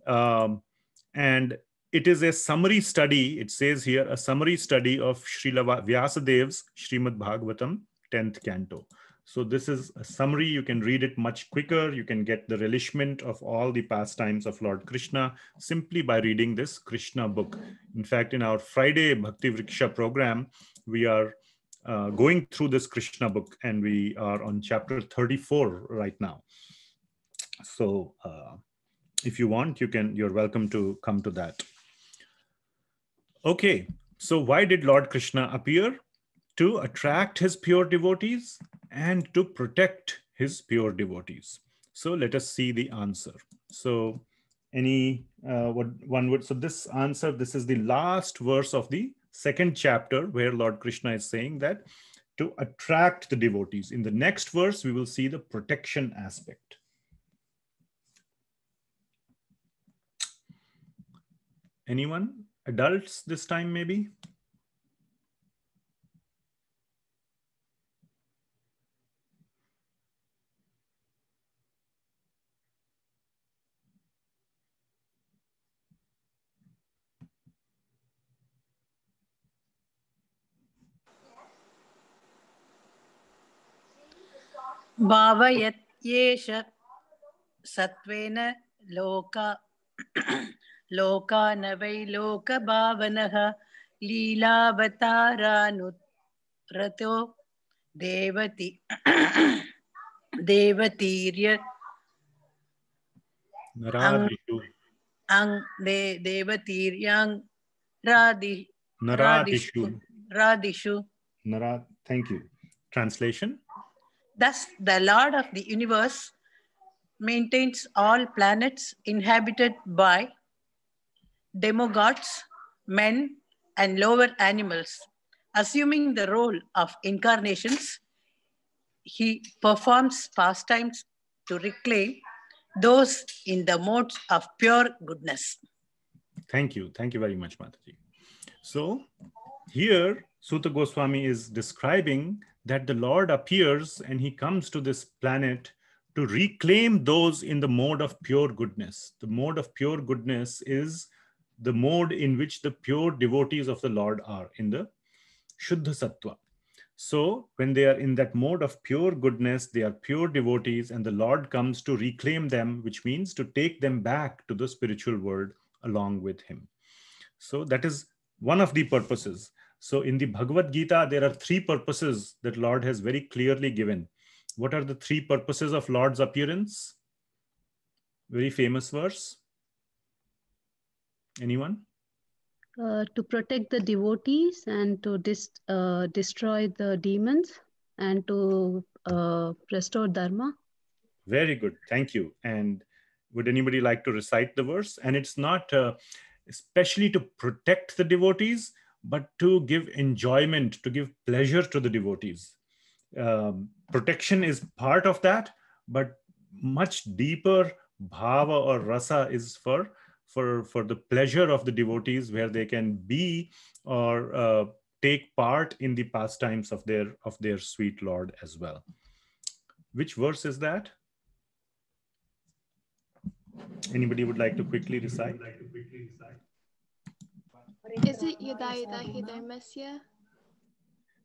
And it is a summary study. It says here, a summary study of Srila Vyasadev's Srimad Bhagavatam, 10th canto. So this is a summary. You can read it much quicker. You can get the relishment of all the pastimes of Lord Krishna simply by reading this Krishna book. In fact, in our Friday Bhakti Vriksha program, we are going through this Krishna book, and we are on chapter 34 right now. So if you want, you're welcome to come to that. Okay, so why did Lord Krishna appear? To attract his pure devotees and to protect his pure devotees. So let us see the answer. So so this answer, this is the last verse of the second chapter, where Lord Krishna is saying that to attract the devotees. In the next verse, we will see the protection aspect. Anyone? Adults this time, maybe? भावयत्येष सत्त्वेन लोकान वै लोकभावनः लीलावतारानुरतो देवतीर्य देवतीर्यांरादिषु. Thank you. Translation. Thus, the Lord of the universe maintains all planets inhabited by demigods, men, and lower animals. Assuming the role of incarnations, he performs pastimes to reclaim those in the modes of pure goodness. Thank you. Thank you very much, Mataji. So here, Sutta Goswami is describing that the Lord appears and he comes to this planet to reclaim those in the mode of pure goodness. The mode of pure goodness is the mode in which the pure devotees of the Lord are, in the Shuddha Sattva. So when they are in that mode of pure goodness, they are pure devotees, and the Lord comes to reclaim them, which means to take them back to the spiritual world along with him. So that is one of the purposes. So in the Bhagavad Gita, there are three purposes that Lord has very clearly given. What are the three purposes of Lord's appearance? Very famous verse. Anyone? To protect the devotees and to destroy the demons and to restore dharma. Very good. Thank you. And would anybody like to recite the verse? And it's not especially to protect the devotees, but to give enjoyment, to give pleasure to the devotees. Protection is part of that, but much deeper bhava or rasa is for the pleasure of the devotees, where they can be or take part in the pastimes of their sweet Lord as well. Which verse is that? Anybody would like to quickly recite? Is it Yada Yada Hi Dharmasya?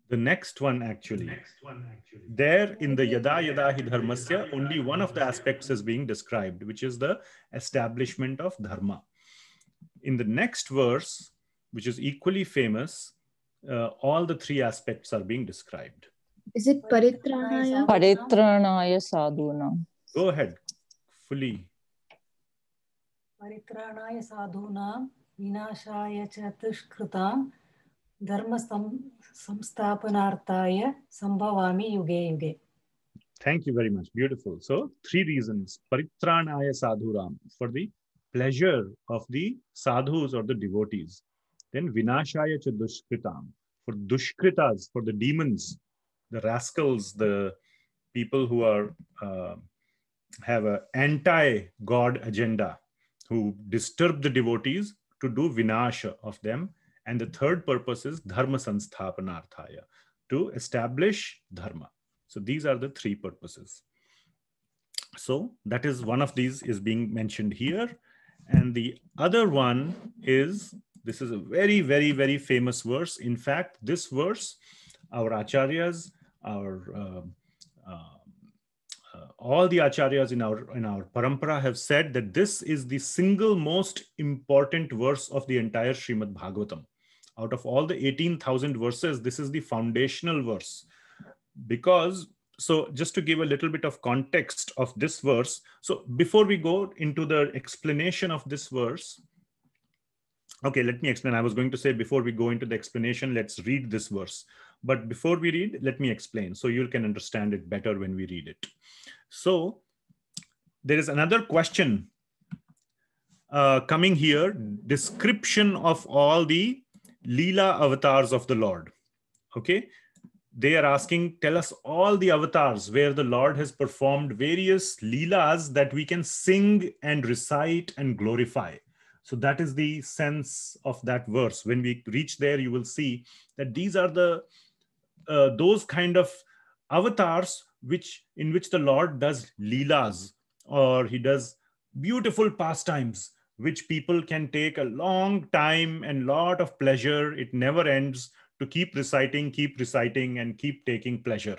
The next one actually. There in the Yada Yada Hi Dharmasya, only one of the aspects is being described, which is the establishment of dharma. In the next verse, which is equally famous, all the three aspects are being described. Is it Paritranaya? Paritranaya sadhunam. Go ahead, fully. Paritranaya sadhunam vinashaya cha dushkritam dharma samsthapanarthaya sambhavami yuge yuge. Thank you very much. Beautiful. So three reasons. Paritranaya sadhuram, for the pleasure of the sadhus or the devotees. Then vinashaya cha dushkritam, for dushkritas, for the demons, the rascals, the people who are have an anti-God agenda, who disturb the devotees, to do vinasha of them. And the third purpose is dharma sansthapanarthaya, to establish dharma. So these are the three purposes. So that is one of these is being mentioned here. And the other one is, this is a very, very, very famous verse. In fact, this verse, our acharyas, all the acharyas in our parampara have said that this is the single most important verse of the entire Srimad Bhagavatam. Out of all the 18,000 verses, this is the foundational verse. Because, so just to give a little bit of context of this verse, so before we go into the explanation of this verse, okay, let me explain. I was going to say before we go into the explanation, let's read this verse. But before we read, let me explain so you can understand it better when we read it. So there is another question coming here, description of all the Leela avatars of the Lord. Okay, they are asking, tell us all the avatars where the Lord has performed various Leelas that we can sing and recite and glorify. So that is the sense of that verse. When we reach there, you will see that these are the those kind of avatars in which the Lord does leelas, or he does beautiful pastimes, which people can take a long time and lot of pleasure. It never ends to keep reciting and keep taking pleasure.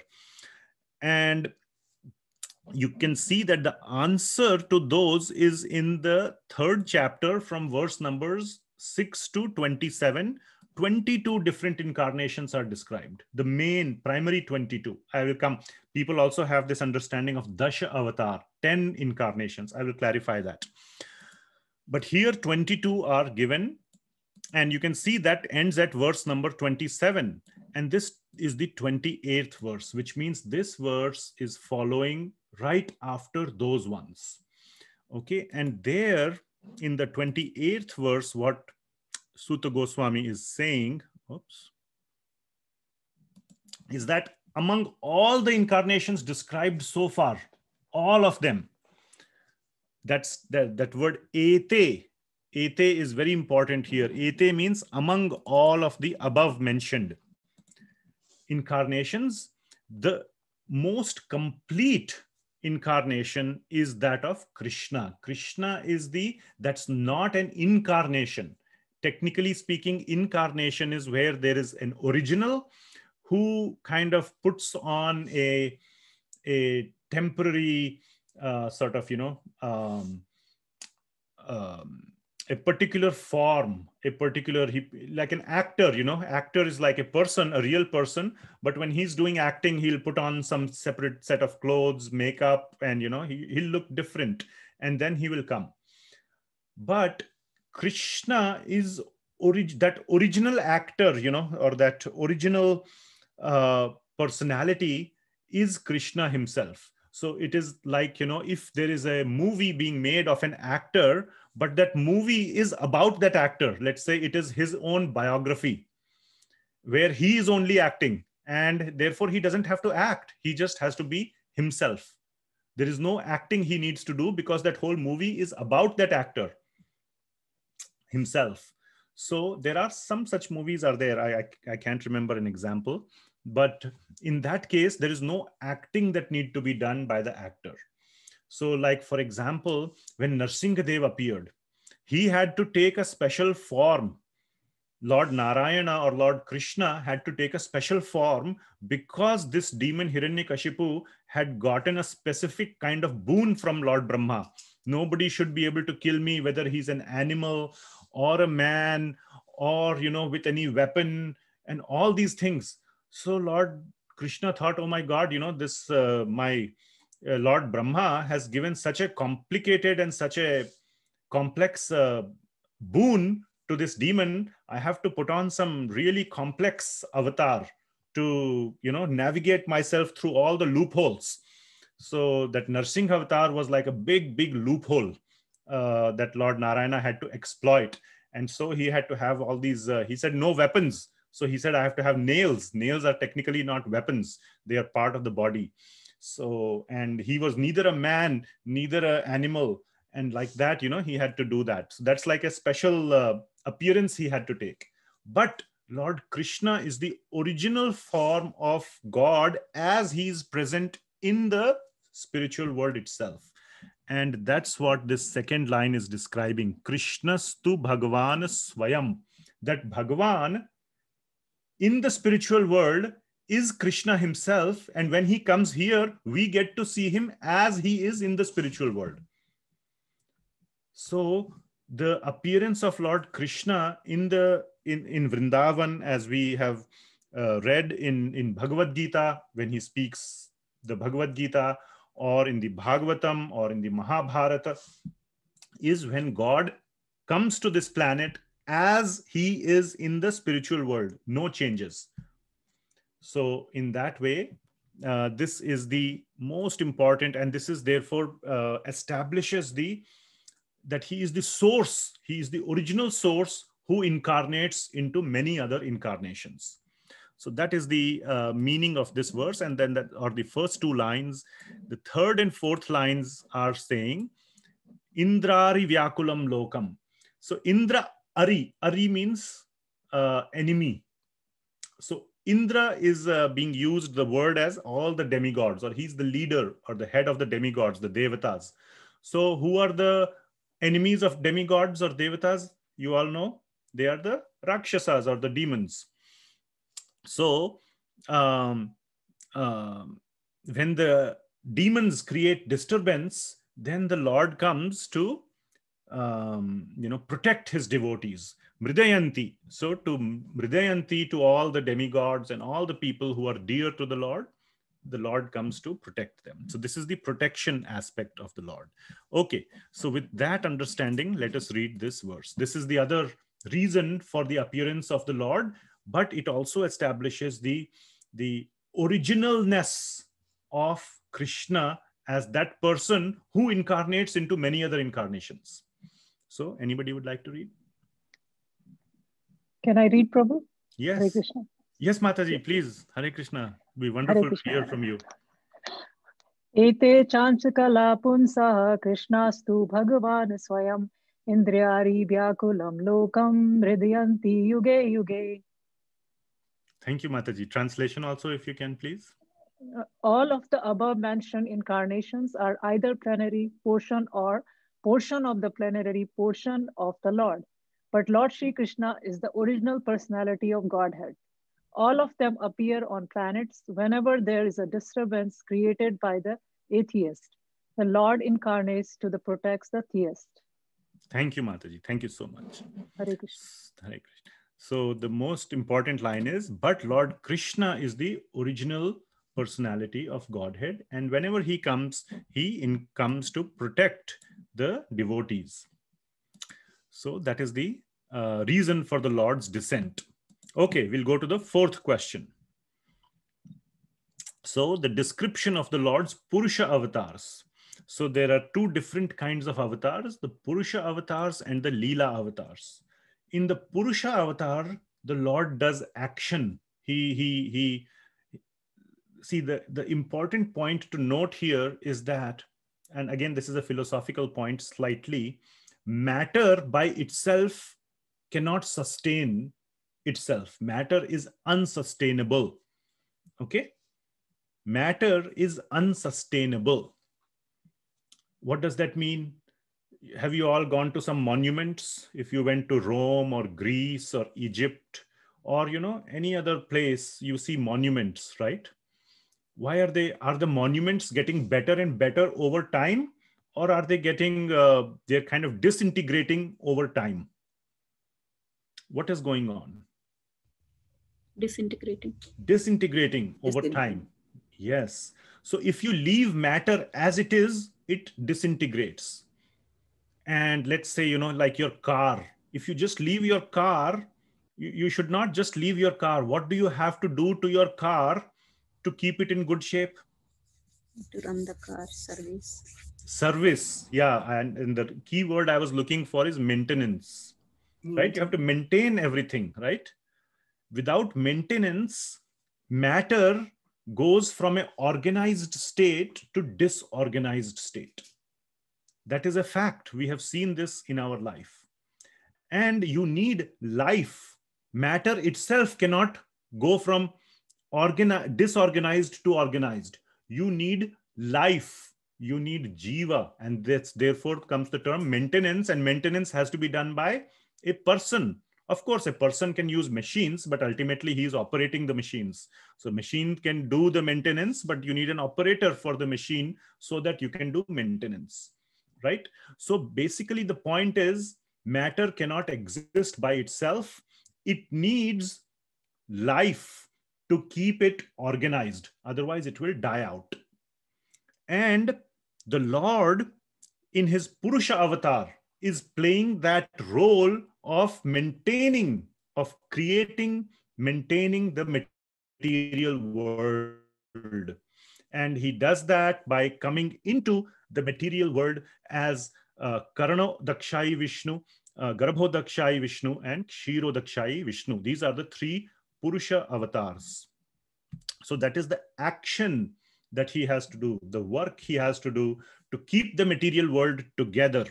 And you can see that the answer to those is in the 3rd chapter from verse numbers 6 to 27. 22 different incarnations are described. The main primary 22. I will come. People also have this understanding of Dasha Avatar, 10 incarnations. I will clarify that. But here 22 are given, and you can see that ends at verse number 27. And this is the 28th verse, which means this verse is following right after those ones. Okay, and there in the 28th verse, what Sutta Goswami is saying, is that among all the incarnations described so far, all of them, that word ete is very important here. Ete means among all of the above mentioned incarnations, the most complete incarnation is that of Krishna. Krishna is that's not an incarnation. Technically speaking, incarnation is where there is an original who kind of puts on a temporary sort of, a particular form, a particular, like an actor, you know, actor is like a person, a real person, but when he's doing acting, he'll put on some separate set of clothes, makeup, and, you know, he'll look different, and then he will come. But Krishna is that original actor, you know, or that original personality is Krishna himself. So it is like, you know, if there is a movie being made of an actor, but that movie is about that actor, let's say it is his own biography, where he is only acting, and therefore he doesn't have to act. He just has to be himself. There is no acting he needs to do, because that whole movie is about that actor himself. So there are some such movies are there. I can't remember an example, but in that case, there is no acting that need to be done by the actor. So like, for example, when Narsingadev appeared, he had to take a special form. Lord Narayana or Lord Krishna had to take a special form, because this demon Hiranyakashipu had gotten a specific kind of boon from Lord Brahma. Nobody should be able to kill me, whether he's an animal or a man, or, you know, with any weapon and all these things. So Lord Krishna thought, oh my God, you know, this my Lord Brahma has given such a complicated and such a complex boon to this demon. I have to put on some really complex avatar to, you know, navigate myself through all the loopholes. So that Narsingh avatar was like a big loophole that Lord Narayana had to exploit. And so he had to have all these, he said, no weapons. So he said, I have to have nails. Nails are technically not weapons. They are part of the body. So, and he was neither a man, neither an animal. And like that, you know, he had to do that. So that's like a special appearance he had to take. But Lord Krishna is the original form of God as he is present in the spiritual world itself. And that's what this second line is describing. Krishnastu Bhagavan Swayam. That Bhagavan in the spiritual world is Krishna himself. And when he comes here, we get to see him as he is in the spiritual world. So the appearance of Lord Krishna in Vrindavan, as we have read in Bhagavad Gita, when he speaks the Bhagavad Gita, or in the Bhagavatam, or in the Mahabharata, is when God comes to this planet as he is in the spiritual world, no changes. So in that way, this is the most important, and this is therefore establishes that he is the source, he is the original source who incarnates into many other incarnations. So that is the meaning of this verse. And then that are the first two lines. The third and fourth lines are saying, Indrari Vyakulam Lokam. So Indra Ari means enemy. So Indra is being used, the word, as all the demigods, or he's the leader or the head of the demigods, the Devatas. So who are the enemies of demigods or Devatas? You all know, they are the Rakshasas or the demons. So when the demons create disturbance, then the Lord comes to protect his devotees. Mridayanti. So to Mridayanti, to all the demigods and all the people who are dear to the Lord comes to protect them. So this is the protection aspect of the Lord. Okay, so with that understanding, let us read this verse. This is the other reason for the appearance of the Lord, but it also establishes the originalness of Krishna as that person who incarnates into many other incarnations. So anybody would like to read? Can I read, Prabhu? Yes. Hare Krishna. Yes, Mataji, please. Hare Krishna. It'd be wonderful to hear from you. Ete chanchakala punsaha Krishnastu Bhagavan Swayam Indriyari Vyakulam Lokam Hridayanti Yuge Yuge. Thank you, Mataji. Translation also, if you can, please. All of the above mentioned incarnations are either plenary portion or portion of the plenary portion of the Lord. But Lord Shri Krishna is the original personality of Godhead. All of them appear on planets whenever there is a disturbance created by the atheist. The Lord incarnates to protect the theist. Thank you, Mataji. Thank you so much. Hare Krishna. Hare Krishna. So the most important line is, but Lord Krishna is the original personality of Godhead. And whenever he comes, he comes to protect the devotees. So that is the reason for the Lord's descent. Okay, we'll go to the fourth question. So the description of the Lord's Purusha avatars. So there are two different kinds of avatars, the Purusha avatars and the Leela avatars. In the Purusha avatar, the Lord does action. See, the important point to note here is that, and again, this is a philosophical point slightly, matter by itself cannot sustain itself. Matter is unsustainable. Okay? Matter is unsustainable. What does that mean? Have you all gone to some monuments? If you went to Rome or Greece or Egypt or, you know, any other place, you see monuments, right? Why are the monuments getting better and better over time, or are they getting, they're kind of disintegrating over time? What is going on? Disintegrating. Disintegrating over time. Yes. So if you leave matter as it is, it disintegrates. And let's say, you know, like your car, if you just leave your car, you should not just leave your car. What do you have to do to your car to keep it in good shape? To run the car, service. Service, yeah. And the key word I was looking for is maintenance, right? You have to maintain everything, right? Without maintenance, matter goes from an organized state to disorganized state. That is a fact. We have seen this in our life. And you need life. Matter itself cannot go from disorganized to organized. You need life. You need jiva. And that's, therefore comes the term maintenance. And maintenance has to be done by a person. Of course, a person can use machines, but ultimately he is operating the machines. So machine can do the maintenance, but you need an operator for the machine so that you can do maintenance. Right? So basically the point is matter cannot exist by itself. It needs life to keep it organized. Otherwise it will die out. And the Lord in his Purusha avatar is playing that role of maintaining, of creating, maintaining the material world. And he does that by coming into the material world as Karano Dakshai Vishnu, Garbho Dakshai Vishnu, and Kshiro Dakshai Vishnu. These are the three Purusha avatars. So that is the action that he has to do, the work he has to do to keep the material world together.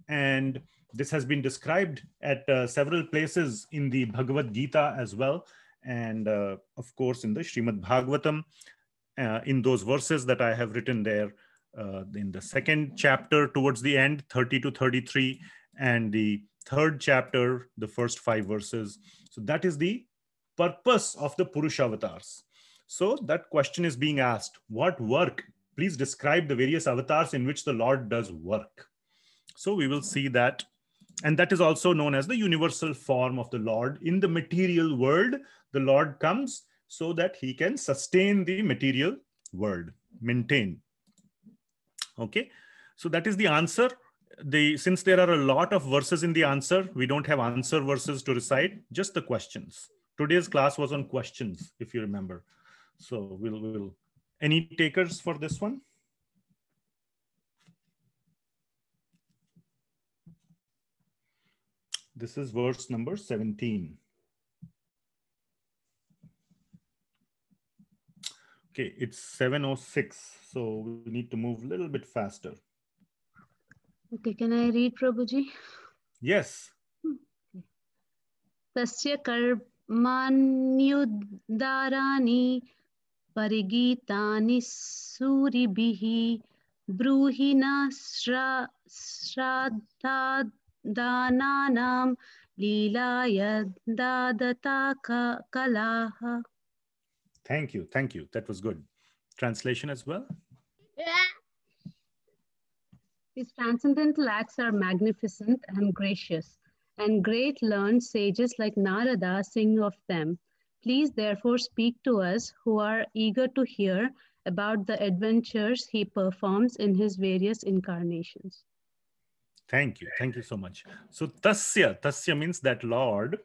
And this has been described at several places in the Bhagavad Gita as well. And of course, in the Srimad Bhagavatam, in those verses that I have written there, in the second chapter towards the end, 30 to 33, and the third chapter, the first 5 verses. So that is the purpose of the Purusha avatars. So that question is being asked, what work? Please describe the various avatars in which the Lord does work. So we will see that. And that is also known as the universal form of the Lord. In the material world, the Lord comes so that he can sustain the material world, maintain. Okay, so that is the answer. Since there are a lot of verses in the answer, we don't have answer verses to recite, just the questions. Today's class was on questions, if you remember. So we'll any takers for this one? This is verse number 17. Okay, it's 7:06, so we need to move a little bit faster. Okay, can I read, Prabhuji? Yes. Tasya karmanyudarani parigitani suribihi bruhina shraddhananam leelaya dadata kalaha. Thank you. Thank you. That was good. Translation as well? His transcendental acts are magnificent and gracious, and great learned sages like Narada sing of them. Please therefore speak to us who are eager to hear about the adventures he performs in his various incarnations. Thank you. Thank you so much. So tasya means that Lord.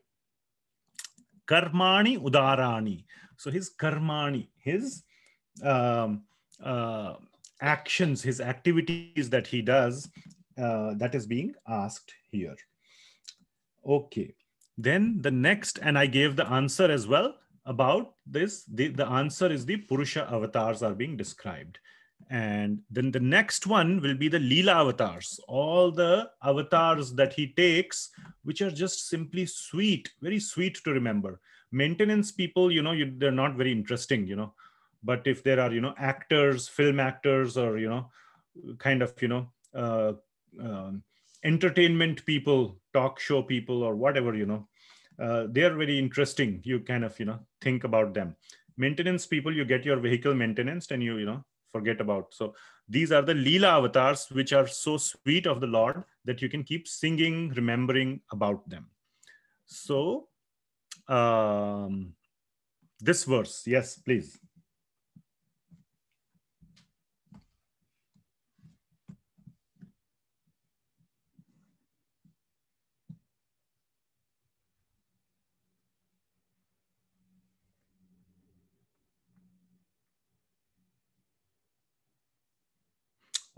Karmani udarani. So his karmani, his actions, his activities that he does, that is being asked here. Okay. Then the next, and I gave the answer as well about this. The answer is the Purusha avatars are being described. And then the next one will be the Leela avatars, all the avatars that he takes, which are just simply sweet, very sweet to remember. Maintenance people, you know, they're not very interesting, you know, but if there are, you know, actors, film actors, or, you know, kind of, you know, entertainment people, talk show people, or whatever, you know, they are very interesting. You kind of, you know, think about them. Maintenance people, you get your vehicle maintenance and you know, forget about. So these are the Leela avatars, which are so sweet of the Lord that you can keep singing, remembering about them. So this verse, yes, please.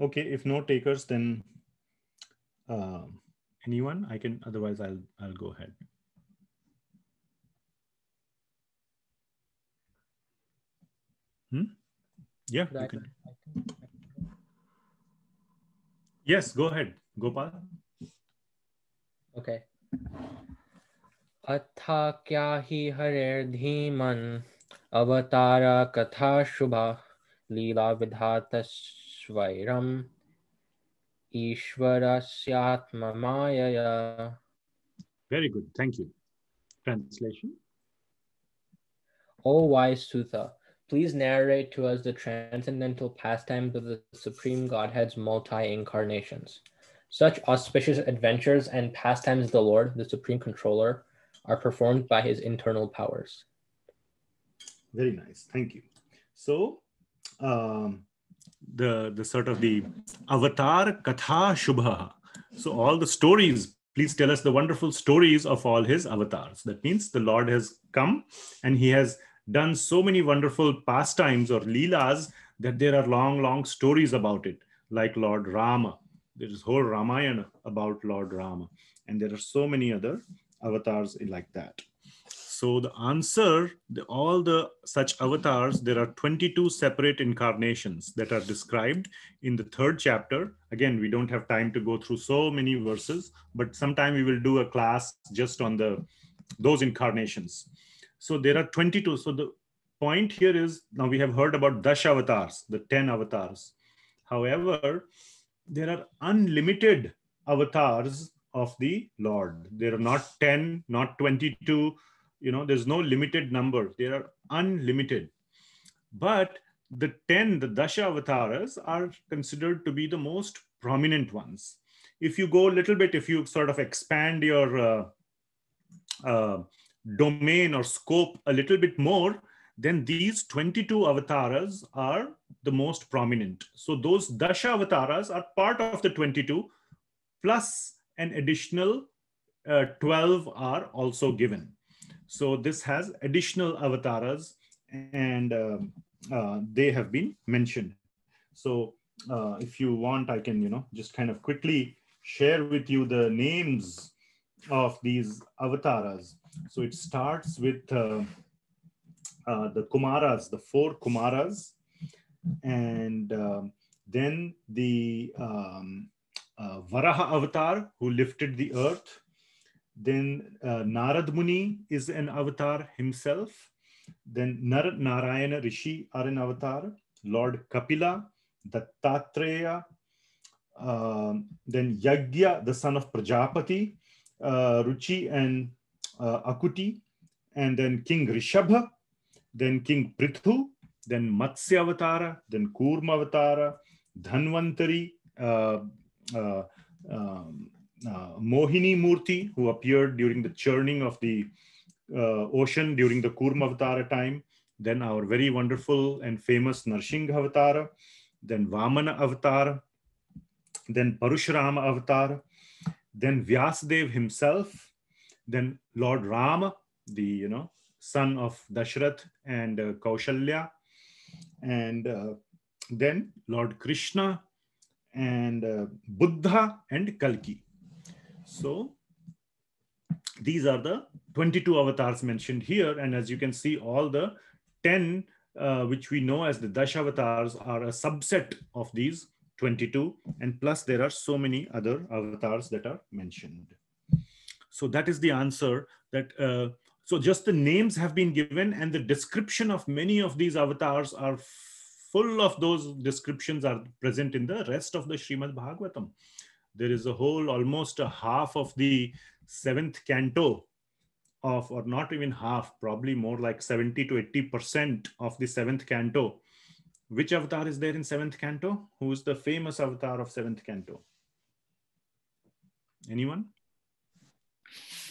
Okay, if no takers, then anyone? I can. Otherwise, I'll go ahead. Yeah, you can. Yes, go ahead, Gopal. Okay. Atha kya hi harer dhiman avatara katha shubha lila vidhata svairam ishvarasyatma mayaya. Very good, thank you. Translation. O wise Sutha, please narrate to us the transcendental pastimes of the Supreme Godhead's multi-incarnations. Such auspicious adventures and pastimes of the Lord, the Supreme Controller, are performed by his internal powers. Very nice, thank you. So, the sort of the avatar katha shubha. So all the stories, please tell us the wonderful stories of all his avatars. That means the Lord has come and he has done so many wonderful pastimes or leelas that there are long, long stories about it, like Lord Rama. There is whole Ramayana about Lord Rama, and there are so many other avatars like that. So the answer, all the such avatars, there are 22 separate incarnations that are described in the 3rd chapter. Again, we don't have time to go through so many verses, but sometime we will do a class just on those incarnations. So there are 22. So the point here is, now we have heard about Dash avatars, the 10 avatars. However, there are unlimited avatars of the Lord. There are not 10, not 22. You know, there's no limited number. There are unlimited. But the 10, the Dasha avatars, are considered to be the most prominent ones. If you go a little bit, if you sort of expand your domain or scope a little bit more, then these 22 avatars are the most prominent. So those Dasha avatars are part of the 22, plus an additional 12 are also given. So this has additional avatars, and they have been mentioned. So if you want, I can, you know, just kind of quickly share with you the names of these avatars. So it starts with the Kumaras, the 4 Kumaras, and then the Varaha avatar, who lifted the earth. Then Narad Muni is an avatar himself. Then Narayana Rishi are an avatar. Lord Kapila, Dattatreya, then Yagya, the son of Prajapati, Ruchi and Akuti, and then King Rishabha, then King Prithu, then Matsya Avatara, then Kurma Avatara, Dhanvantari, Mohini Murti, who appeared during the churning of the ocean during the Kurma Avatara time. Then our very wonderful and famous Narsingha Avatara. Then Vamana Avatar. Then Parashurama Avatar. Then Vyasadev himself. Then Lord Rama, the son of Dashrath and Kaushalya. And then Lord Krishna and Buddha and Kalki. So these are the 22 avatars mentioned here. And as you can see, all the 10, which we know as the Dashavatars, are a subset of these 22. And plus there are so many other avatars that are mentioned. So that is the answer. That so just the names have been given, and the description of many of these avatars are full of those descriptions are present in the rest of the Srimad Bhagavatam. There is a whole, almost a half of the 7th canto of, or not even half, probably more like 70 to 80% of the 7th canto. Which avatar is there in 7th canto? Who is the famous avatar of 7th canto? Anyone?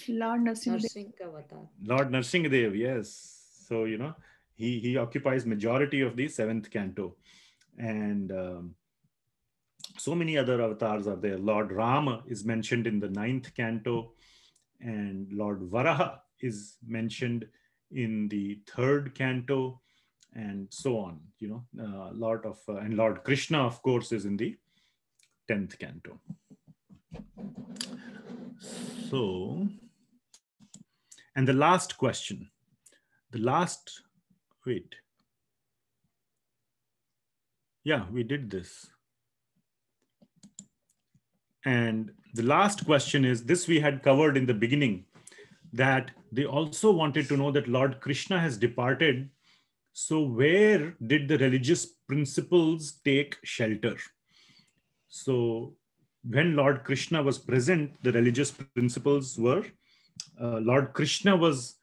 Lord Narsingh avatar. Lord Narsinghadev, yes. So, he occupies majority of the 7th canto. And so many other avatars are there. Lord Rama is mentioned in the 9th canto, and Lord Varaha is mentioned in the 3rd canto, and so on. And Lord Krishna, of course, is in the 10th canto. So, and the last question, yeah, we did this. And the last question is, this we had covered in the beginning, that they also wanted to know that Lord Krishna has departed. So where did the religious principles take shelter? So when Lord Krishna was present, the religious principles were, Lord Krishna was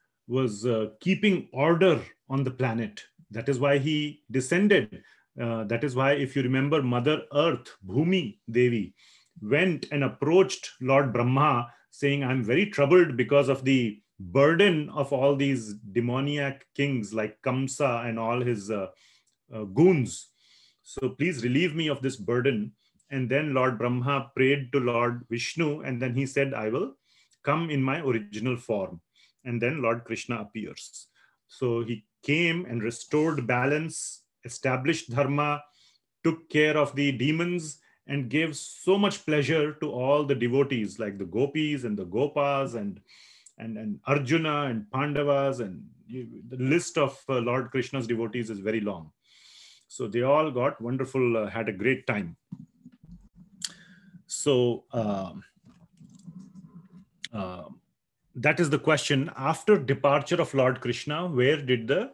keeping order on the planet. That is why he descended. That is why, if you remember, Mother Earth, Bhumi Devi, went and approached Lord Brahma saying, I'm very troubled because of the burden of all these demoniac kings like Kamsa and all his goons. So please relieve me of this burden. And then Lord Brahma prayed to Lord Vishnu, and then he said, I will come in my original form. And then Lord Krishna appears. So he came and restored balance, established dharma, took care of the demons, and gave so much pleasure to all the devotees, like the gopis and the gopas and Arjuna and Pandavas, and the list of Lord Krishna's devotees is very long. So they all got wonderful, had a great time. So that is the question. After departure of Lord Krishna, where did the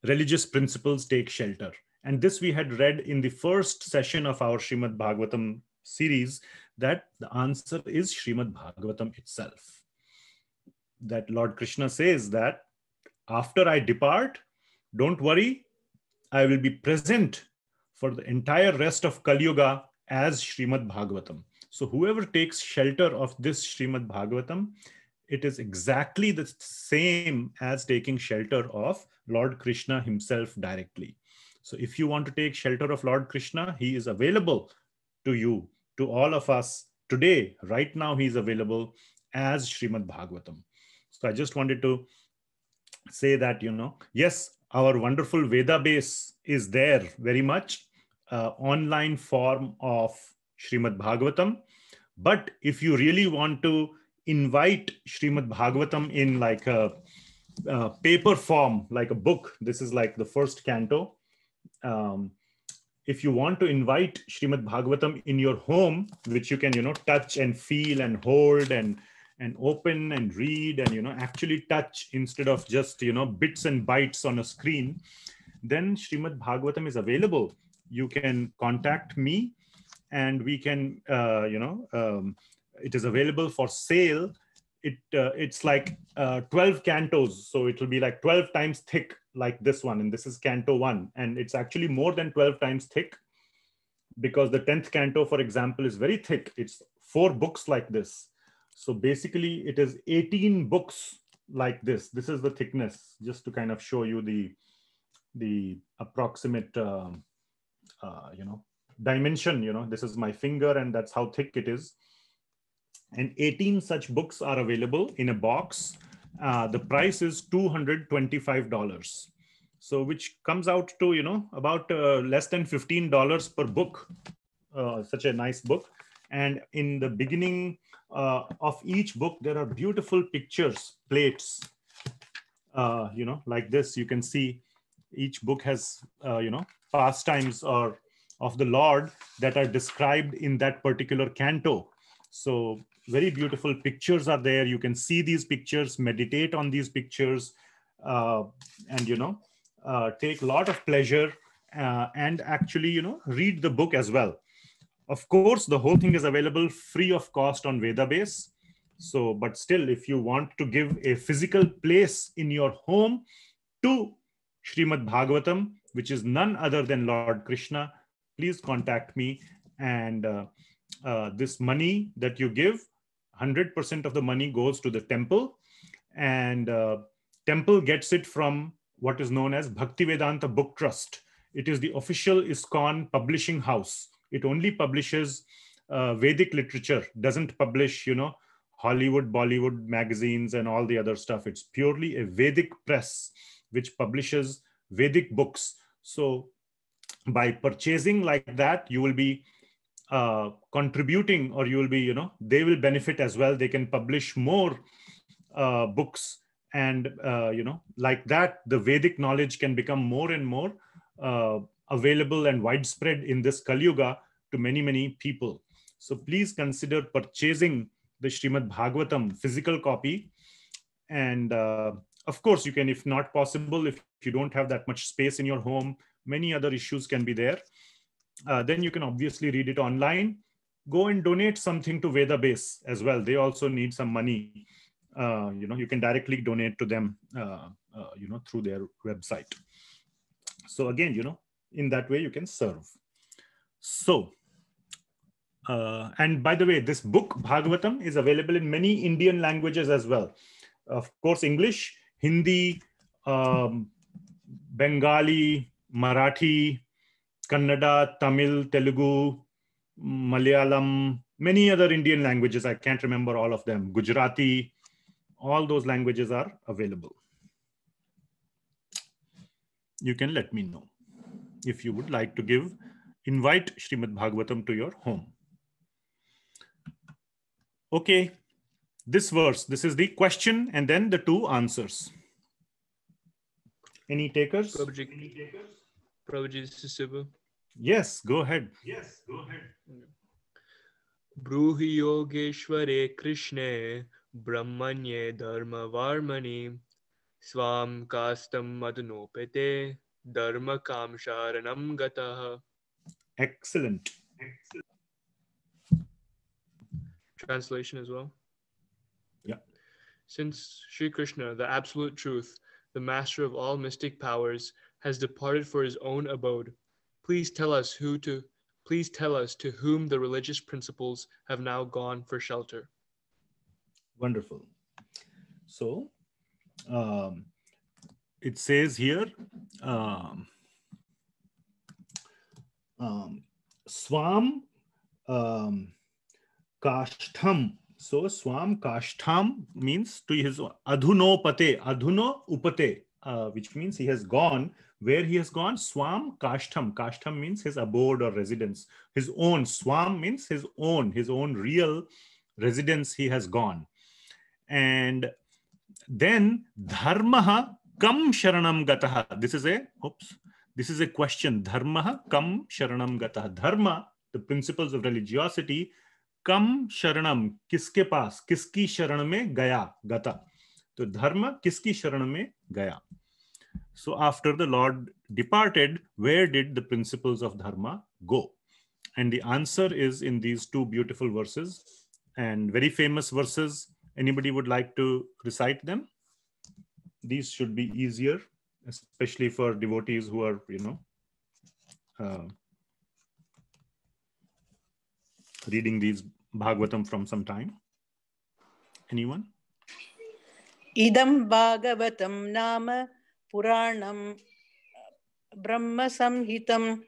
religious principles take shelter? And this we had read in the first session of our Srimad Bhagavatam series, that the answer is Srimad Bhagavatam itself. That Lord Krishna says that after I depart, don't worry, I will be present for the entire rest of Kali Yuga as Srimad Bhagavatam. So whoever takes shelter of this Srimad Bhagavatam, it is exactly the same as taking shelter of Lord Krishna himself directly. So if you want to take shelter of Lord Krishna, he is available to you, to all of us today. Right now, he is available as Srimad Bhagavatam. So I just wanted to say that, yes, our wonderful Veda base is there very much, online form of Srimad Bhagavatam. But if you really want to invite Srimad Bhagavatam in like a paper form, like a book, this is like the first canto. If you want to invite Srimad Bhagavatam in your home, which you can, touch and feel and hold and open and read and, actually touch instead of just, bits and bytes on a screen, then Srimad Bhagavatam is available. You can contact me and we can, it is available for sale. It's like 12 cantos. So it will be like 12 times thick like this one. And this is canto 1. And it's actually more than 12 times thick. because the 10th canto, for example, is very thick. It's 4 books like this. So basically it is 18 books like this. This is the thickness, just to kind of show you the approximate, dimension. This is my finger, and that's how thick it is. And 18 such books are available in a box. The price is $225. So which comes out to, about less than $15 per book, such a nice book. And in the beginning of each book, there are beautiful pictures, plates, like this. You can see each book has, pastimes or of the Lord that are described in that particular canto. So very beautiful pictures are there. You can see these pictures, meditate on these pictures, and, take a lot of pleasure and actually, read the book as well. Of course, the whole thing is available free of cost on Vedabase. So, but still, if you want to give a physical place in your home to Srimad Bhagavatam, which is none other than Lord Krishna, please contact me. And this money that you give, 100% of the money goes to the temple, and temple gets it from what is known as Bhaktivedanta Book Trust. It is the official ISKCON publishing house. It only publishes Vedic literature, doesn't publish, Hollywood, Bollywood magazines and all the other stuff. It's purely a Vedic press which publishes Vedic books. So by purchasing like that, you will be contributing, or you will be, they will benefit as well. They can publish more books, and like that, the Vedic knowledge can become more and more available and widespread in this Kali Yuga to many, many people. So please consider purchasing the Srimad Bhagavatam physical copy. And of course, you can, if not possible, if you don't have that much space in your home, many other issues can be there. Then you can obviously read it online. Go and donate something to Vedabase as well. They also need some money. You can directly donate to them, through their website. So again, in that way you can serve. So, and by the way, this book Bhagavatam is available in many Indian languages as well. Of course, English, Hindi, Bengali, Marathi, Kannada, Tamil, Telugu, Malayalam, many other Indian languages. I can't remember all of them. Gujarati, all those languages are available. You can let me know if you would like to invite Srimad Bhagavatam to your home. Okay, this verse, this is the question and then the 2 answers. Any takers? Prabhuji, this is Sibu. Yes, go ahead. Bruhi Yogeshware Krishne Brahmanye Dharma Varmani Swam Kastam Madnopete Dharma Kam Sharanam Gataha. Excellent. Translation as well. Yeah. Since Sri Krishna, the absolute truth, the master of all mystic powers, has departed for his own abode, please tell us to whom the religious principles have now gone for shelter. Wonderful. So it says here, Swam Kashtham. So Swam Kashtham means to his Adhunopate, Adhuno Upate, which means he has gone. Where he has gone? Swam Kashtham. Kashtham means his abode or residence. His own. Swam means his own real residence he has gone. And then Dharmaha Kam Sharanam Gataha. This is a question. Dharmaha Kam Sharanam Gataha. Dharma, the principles of religiosity. Kam Sharanam, kiske paas, kiski sharan mein gaya, gata. So dharma, kiski sharan mein gaya. So after the Lord departed, where did the principles of dharma go? And the answer is in these 2 beautiful verses, and very famous verses. Anybody would like to recite them? These should be easier, especially for devotees who are, reading these Bhagavatam from some time? Anyone? Idam Bhagavatam Nama Puranam Brahma Samhitam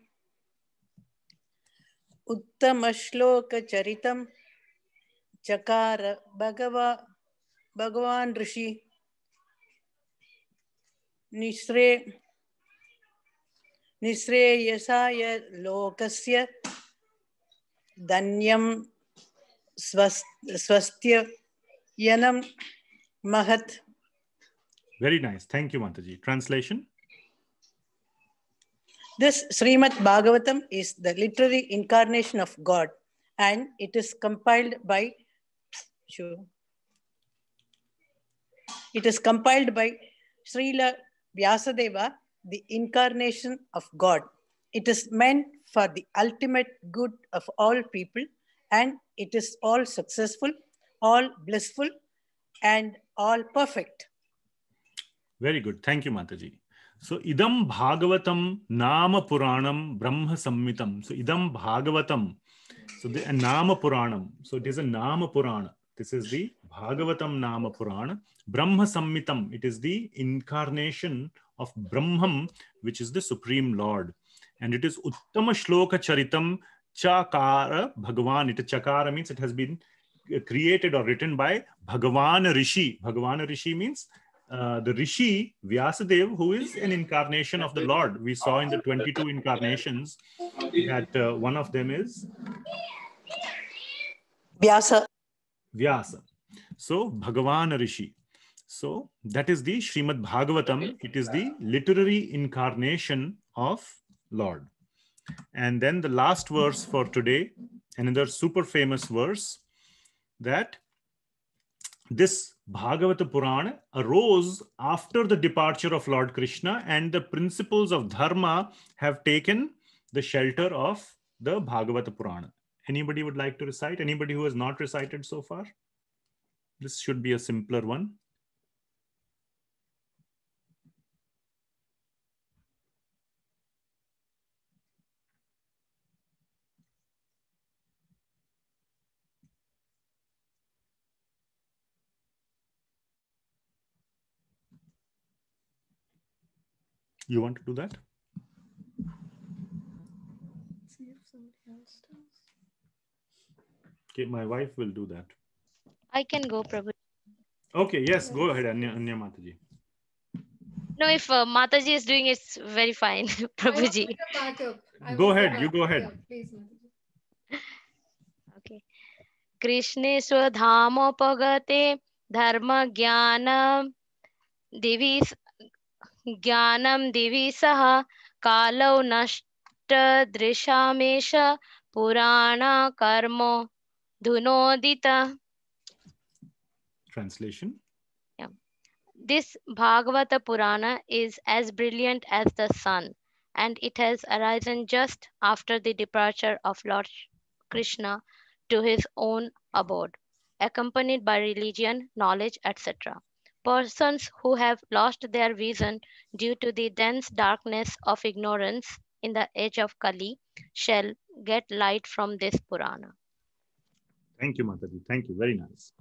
Uttama Shloka Charitam Chakara Bhagavan Rishi Nisreyasaya Lokasya Danyam Swastya Yanam Mahat. Very nice. Thank you, Mataji. Translation? This Srimad Bhagavatam is the literary incarnation of God, and it is compiled by Srila Vyasadeva, the incarnation of God. It is meant for the ultimate good of all people, and it is all successful, all blissful, and all perfect. Very good. Thank you, Mataji. So, Idam Bhagavatam Nama Puranam Brahma Sammitam. So, Idam Bhagavatam. So, the Nama Puranam. So, it is a Nama Purana. This is the Bhagavatam Nama Purana. Brahma Sammitam. It is the incarnation of Brahman, which is the Supreme Lord. And it is Uttama Shloka Charitam Chakara Bhagavan. Chakara means it has been created or written by Bhagavan Rishi. Bhagavan Rishi means the Rishi Vyasadeva, who is an incarnation of the Lord. We saw in the 22 incarnations that one of them is Vyasa. So Bhagavan Rishi. So that is the Srimad Bhagavatam. It is the literary incarnation of Lord. And then the last verse for today, another super famous verse, that this Bhagavata Purana arose after the departure of Lord Krishna, and the principles of dharma have taken the shelter of the Bhagavata Purana. Anybody would like to recite? Anybody who has not recited so far? This should be a simpler one. You want to do that? See if somebody else does. Okay, my wife will do that. I can go, Prabhu. Okay, yes, go ahead, Anya Mataji. No, if Mataji is doing it, it's very fine, Prabhuji. Go ahead, you go ahead. Please, Mataji. Okay. Krishne swadhamopagate dharma jnanam divi saha kalau nashta drishamesha purana karmo dhunodita. Translation. Yeah. This Bhagavata Purana is as brilliant as the sun, and it has arisen just after the departure of Lord Krishna to his own abode, accompanied by religion, knowledge, etc. Persons who have lost their vision due to the dense darkness of ignorance in the age of Kali shall get light from this Purana. Thank you, Mataji. Thank you. Very nice.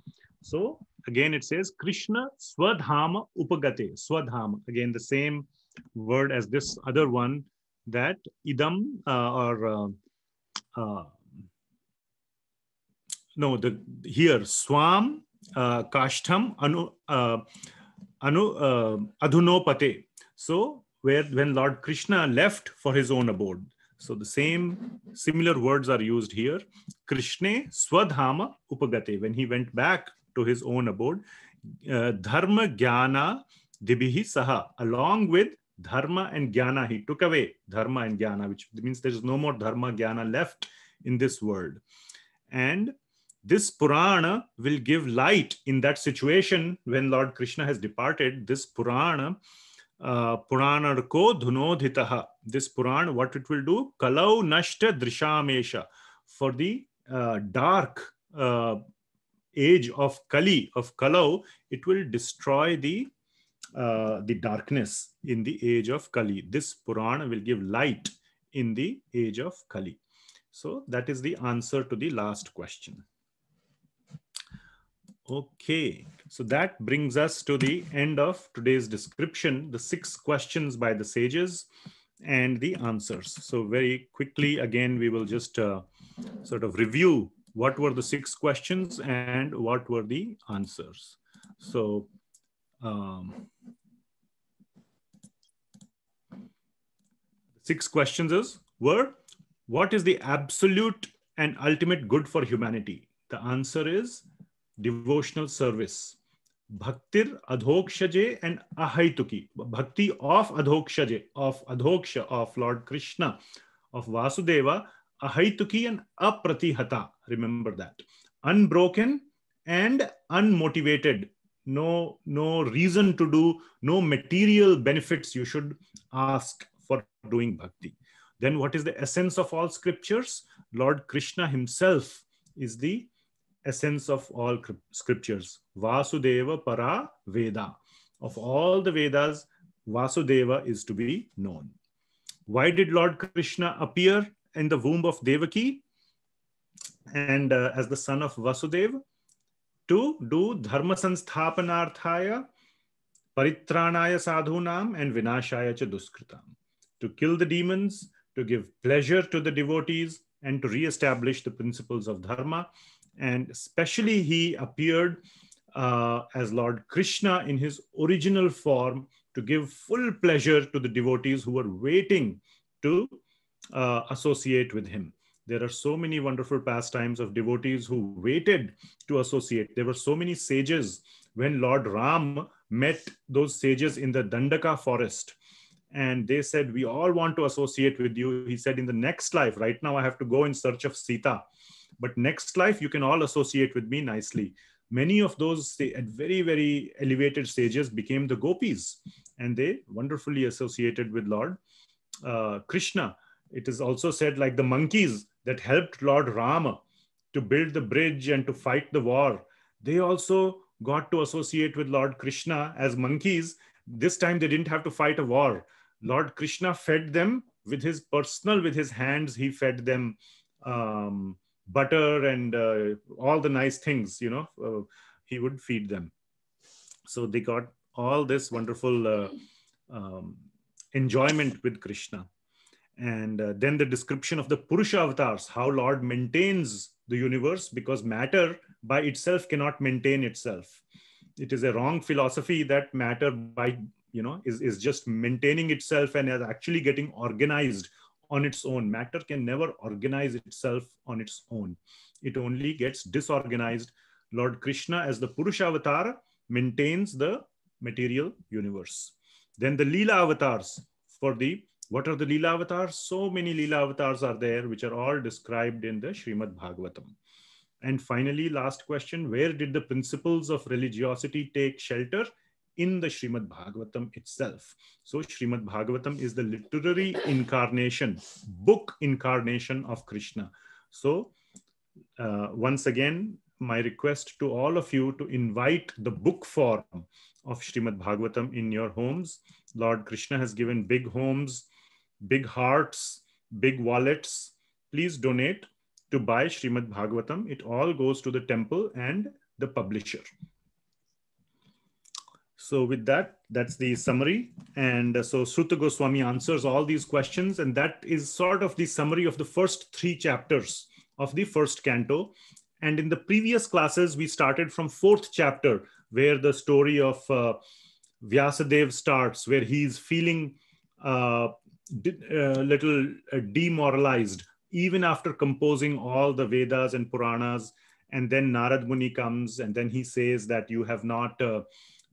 So again, it says Krishna Swadhama Upagate. Swadhama. Again, the same word as this other one, that idam here swam kashtam adhunopate. So when Lord Krishna left for his own abode. So the similar words are used here. Krishne Swadhama Upagate. When he went back to his own abode, Dharma Jnana Dibhihi Saha. Along with Dharma and Jnana, he took away Dharma and Jnana, which means there is no more Dharma Jnana left in this world. And this Purana will give light in that situation when Lord Krishna has departed. This Purana, Puranarko Dhunodhitaha. This Purana, what it will do? Kalau Nashta Drishamesha. For the dark age of Kali, of Kalau, it will destroy the darkness in the age of Kali. This Purana will give light in the age of Kali. So that is the answer to the last question. Okay, so that brings us to the end of today's description, the 6 questions by the sages and the answers. So very quickly, again, we will just sort of review what were the 6 questions and what were the answers. So six questions were, what is the absolute and ultimate good for humanity? The answer is devotional service. Bhaktir adhokshaje and ahaituki. Bhakti of adhokshaje, of adhoksha, of Lord Krishna, of Vasudeva, ahaituki and apratihata. Remember that. Unbroken and unmotivated. No reason to do, no material benefits you should ask for doing bhakti. Then what is the essence of all scriptures? Lord Krishna himself is the essence of all scriptures. Vasudeva para Veda. Of all the Vedas, Vasudeva is to be known. Why did Lord Krishna appear in the womb of Devaki and as the son of Vasudeva? To do dharma sansthapanarthaya, paritranaya sadhunam and vinashaya cha duskritam. To kill the demons, to give pleasure to the devotees, and to re-establish the principles of dharma. And especially he appeared as Lord Krishna in his original form to give full pleasure to the devotees who were waiting to associate with him. There are so many wonderful pastimes of devotees who waited to associate. There were so many sages when Lord Ram met those sages in the Dandaka forest. And they said, we all want to associate with you. He said, in the next life, right now I have to go in search of Sita. But next life, you can all associate with me nicely. Many of those very, very elevated sages became the gopis. And they wonderfully associated with Lord Krishna. It is also said, like the monkeys that helped Lord Rama to build the bridge and to fight the war, they also got to associate with Lord Krishna as monkeys. This time they didn't have to fight a war. Lord Krishna fed them with his hands. He fed them butter and all the nice things, he would feed them. So they got all this wonderful enjoyment with Krishna. And then the description of the Purusha avatars, how Lord maintains the universe, because matter by itself cannot maintain itself. It is a wrong philosophy that matter is just maintaining itself and is actually getting organized on its own. Matter can never organize itself on its own. It only gets disorganized. Lord Krishna as the Purusha avatar maintains the material universe. Then the Leela avatars. What are the Leela avatars? So many Leela avatars are there, which are all described in the Srimad Bhagavatam. And finally, last question, where did the principles of religiosity take shelter? In the Srimad Bhagavatam itself. So Srimad Bhagavatam is the literary incarnation, book incarnation of Krishna. So once again, my request to all of you to invite the book form of Srimad Bhagavatam in your homes. Lord Krishna has given big homes, big hearts, big wallets. Please donate to buy Srimad Bhagavatam. It all goes to the temple and the publisher. So with that, that's the summary. And so Suta Goswami answers all these questions. And that is sort of the summary of the first 3 chapters of the first canto. And in the previous classes, we started from 4th chapter, where the story of Vyasadeva starts, where he's feeling a little demoralized, even after composing all the Vedas and Puranas. And then Narad Muni comes, and then he says that you have not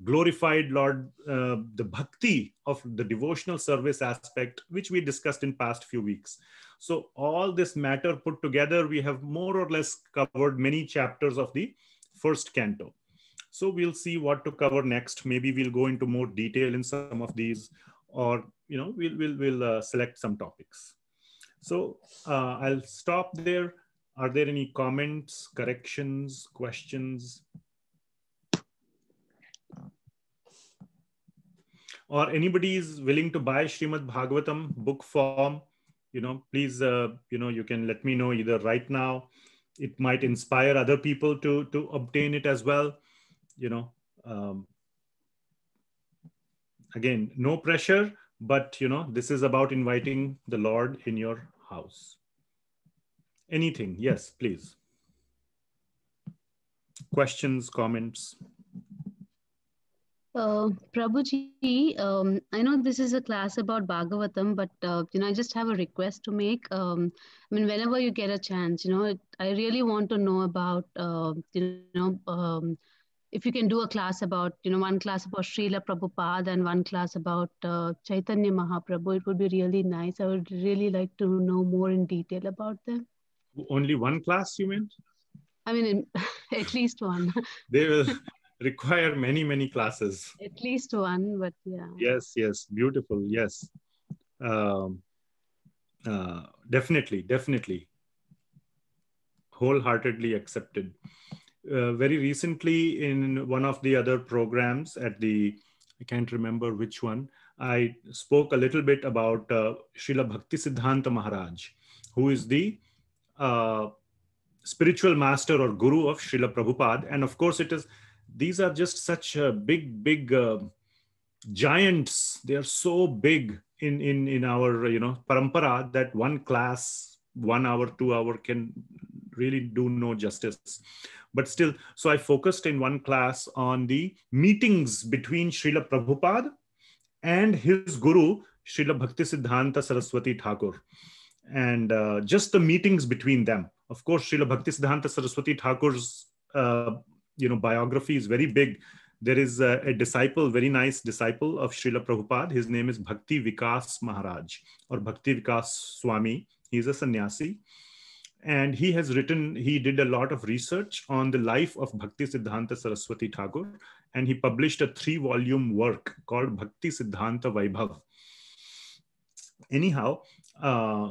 glorified Lord, the bhakti of the devotional service aspect, which we discussed in past few weeks. So all this matter put together, we have more or less covered many chapters of the first canto. So we'll see what to cover next. Maybe we'll go into more detail in some of these, or we'll select some topics. So I'll stop there. Are there any comments, corrections, questions? Or anybody is willing to buy Srimad Bhagavatam book form, please, you can let me know either right now. It might inspire other people to obtain it as well. Again, no pressure, but this is about inviting the Lord in your house. Anything? Yes, please. Questions, comments? Prabhuji, I know this is a class about Bhagavatam, but I just have a request to make. Whenever you get a chance, I really want to know about, if you can do a class about, one class about Srila Prabhupada and one class about Chaitanya Mahaprabhu, it would be really nice. I would really like to know more in detail about them. Only one class, you meant? At least one. They will require many classes. At least one, but yeah. Yes, beautiful. Yes, definitely, wholeheartedly accepted. Very recently, in one of the other programs I can't remember which one, I spoke a little bit about Srila Bhaktisiddhanta Maharaj, who is the spiritual master or guru of Srila Prabhupada. And of course, these are just such big giants. They are so big in our parampara that one class, 1 hour, 2 hour can really do no justice. But still, so I focused in one class on the meetings between Srila Prabhupada and his guru, Srila Bhaktisiddhanta Saraswati Thakur, and just the meetings between them. Of course, Srila Bhaktisiddhanta Saraswati Thakur's biography is very big. There is a disciple, very nice disciple of Srila Prabhupada. His name is Bhakti Vikas Maharaj or Bhakti Vikas Swami. He's a sannyasi. And he did a lot of research on the life of Bhaktisiddhanta Saraswati Thakur. And he published a 3-volume work called Bhaktisiddhanta Vaibhav. Anyhow,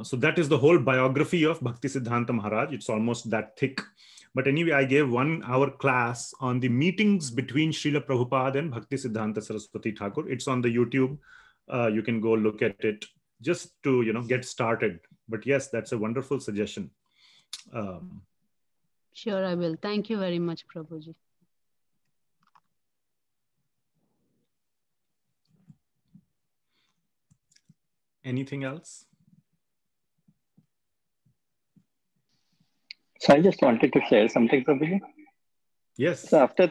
so that is the whole biography of Bhaktisiddhanta Maharaj. It's almost that thick. But anyway, I gave 1 hour class on the meetings between Srila Prabhupada and Bhaktisiddhanta Saraswati Thakur. It's on the YouTube. You can go look at it just to get started. But yes, that's a wonderful suggestion. Sure, I will. Thank you very much, Prabhuji. Anything else? So I just wanted to share something, Prabhuji. Yes. So after,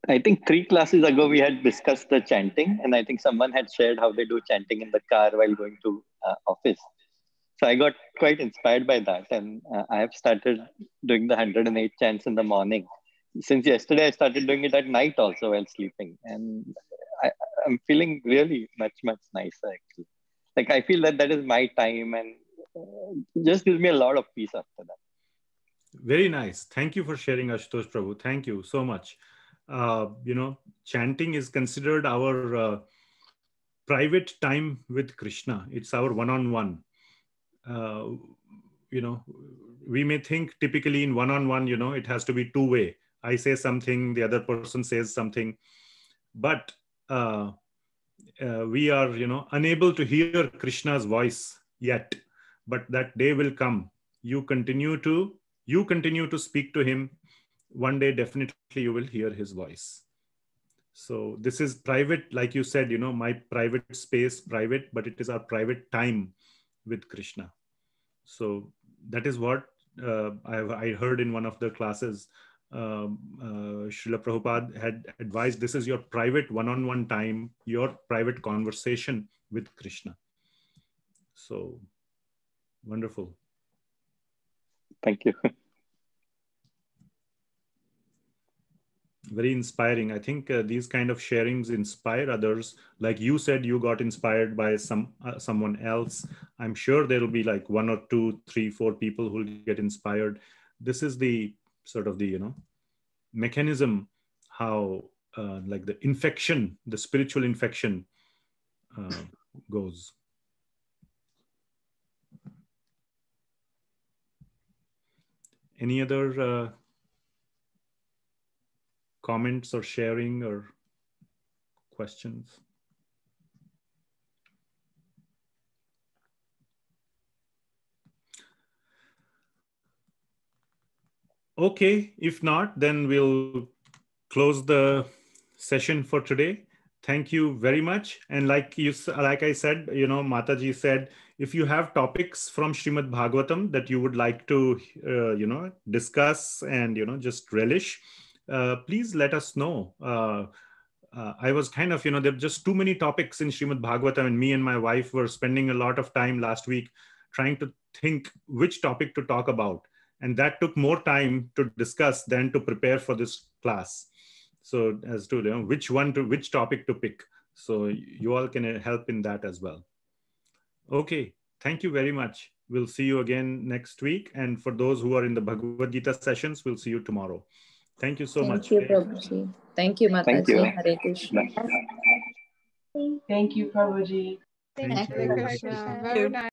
I think 3 classes ago, we had discussed the chanting, and I think someone had shared how they do chanting in the car while going to office. So I got quite inspired by that, and I have started doing the 108 chants in the morning. Since yesterday, I started doing it at night also while sleeping, and I'm feeling really much nicer actually. Like I feel that is my time, and just gives me a lot of peace after that. Very nice. Thank you for sharing, Ashutosh Prabhu. Thank you so much. Chanting is considered our private time with Krishna. It's our one-on-one. We may think typically in one-on-one, it has to be two-way. I say something, the other person says something, but we are, unable to hear Krishna's voice yet. But that day will come. You continue to speak to him. One day, definitely, you will hear his voice. So this is private, like you said, my private space, private, but it is our private time with Krishna. So that is what I heard in one of the classes. Srila Prabhupada had advised, this is your private one-on-one time, your private conversation with Krishna. So wonderful. Thank you. Very inspiring. I think these kind of sharings inspire others. Like you said, you got inspired by someone else. I'm sure there will be like 1 or 2, 3, 4 people who will get inspired. This is the sort of the, mechanism how like the infection, the spiritual infection goes. Any other comments or sharing or questions? Okay, if not, then we'll close the session for today. Thank you very much. And like I said, Mataji said, if you have topics from Srimad Bhagavatam that you would like to, discuss and, just relish, please let us know. I was kind of, there are just too many topics in Srimad Bhagavatam, and me and my wife were spending a lot of time last week trying to think which topic to talk about. And that took more time to discuss than to prepare for this class. So as to which topic to pick. So you all can help in that as well. Okay, thank you very much. We'll see you again next week. And for those who are in the Bhagavad Gita sessions, we'll see you tomorrow. Thank you so much. Thank you, Prabhuji. Thank you, Mataji. Hare Krishna. Thank you, Prabhuji. Thank you, Krishna. Very nice.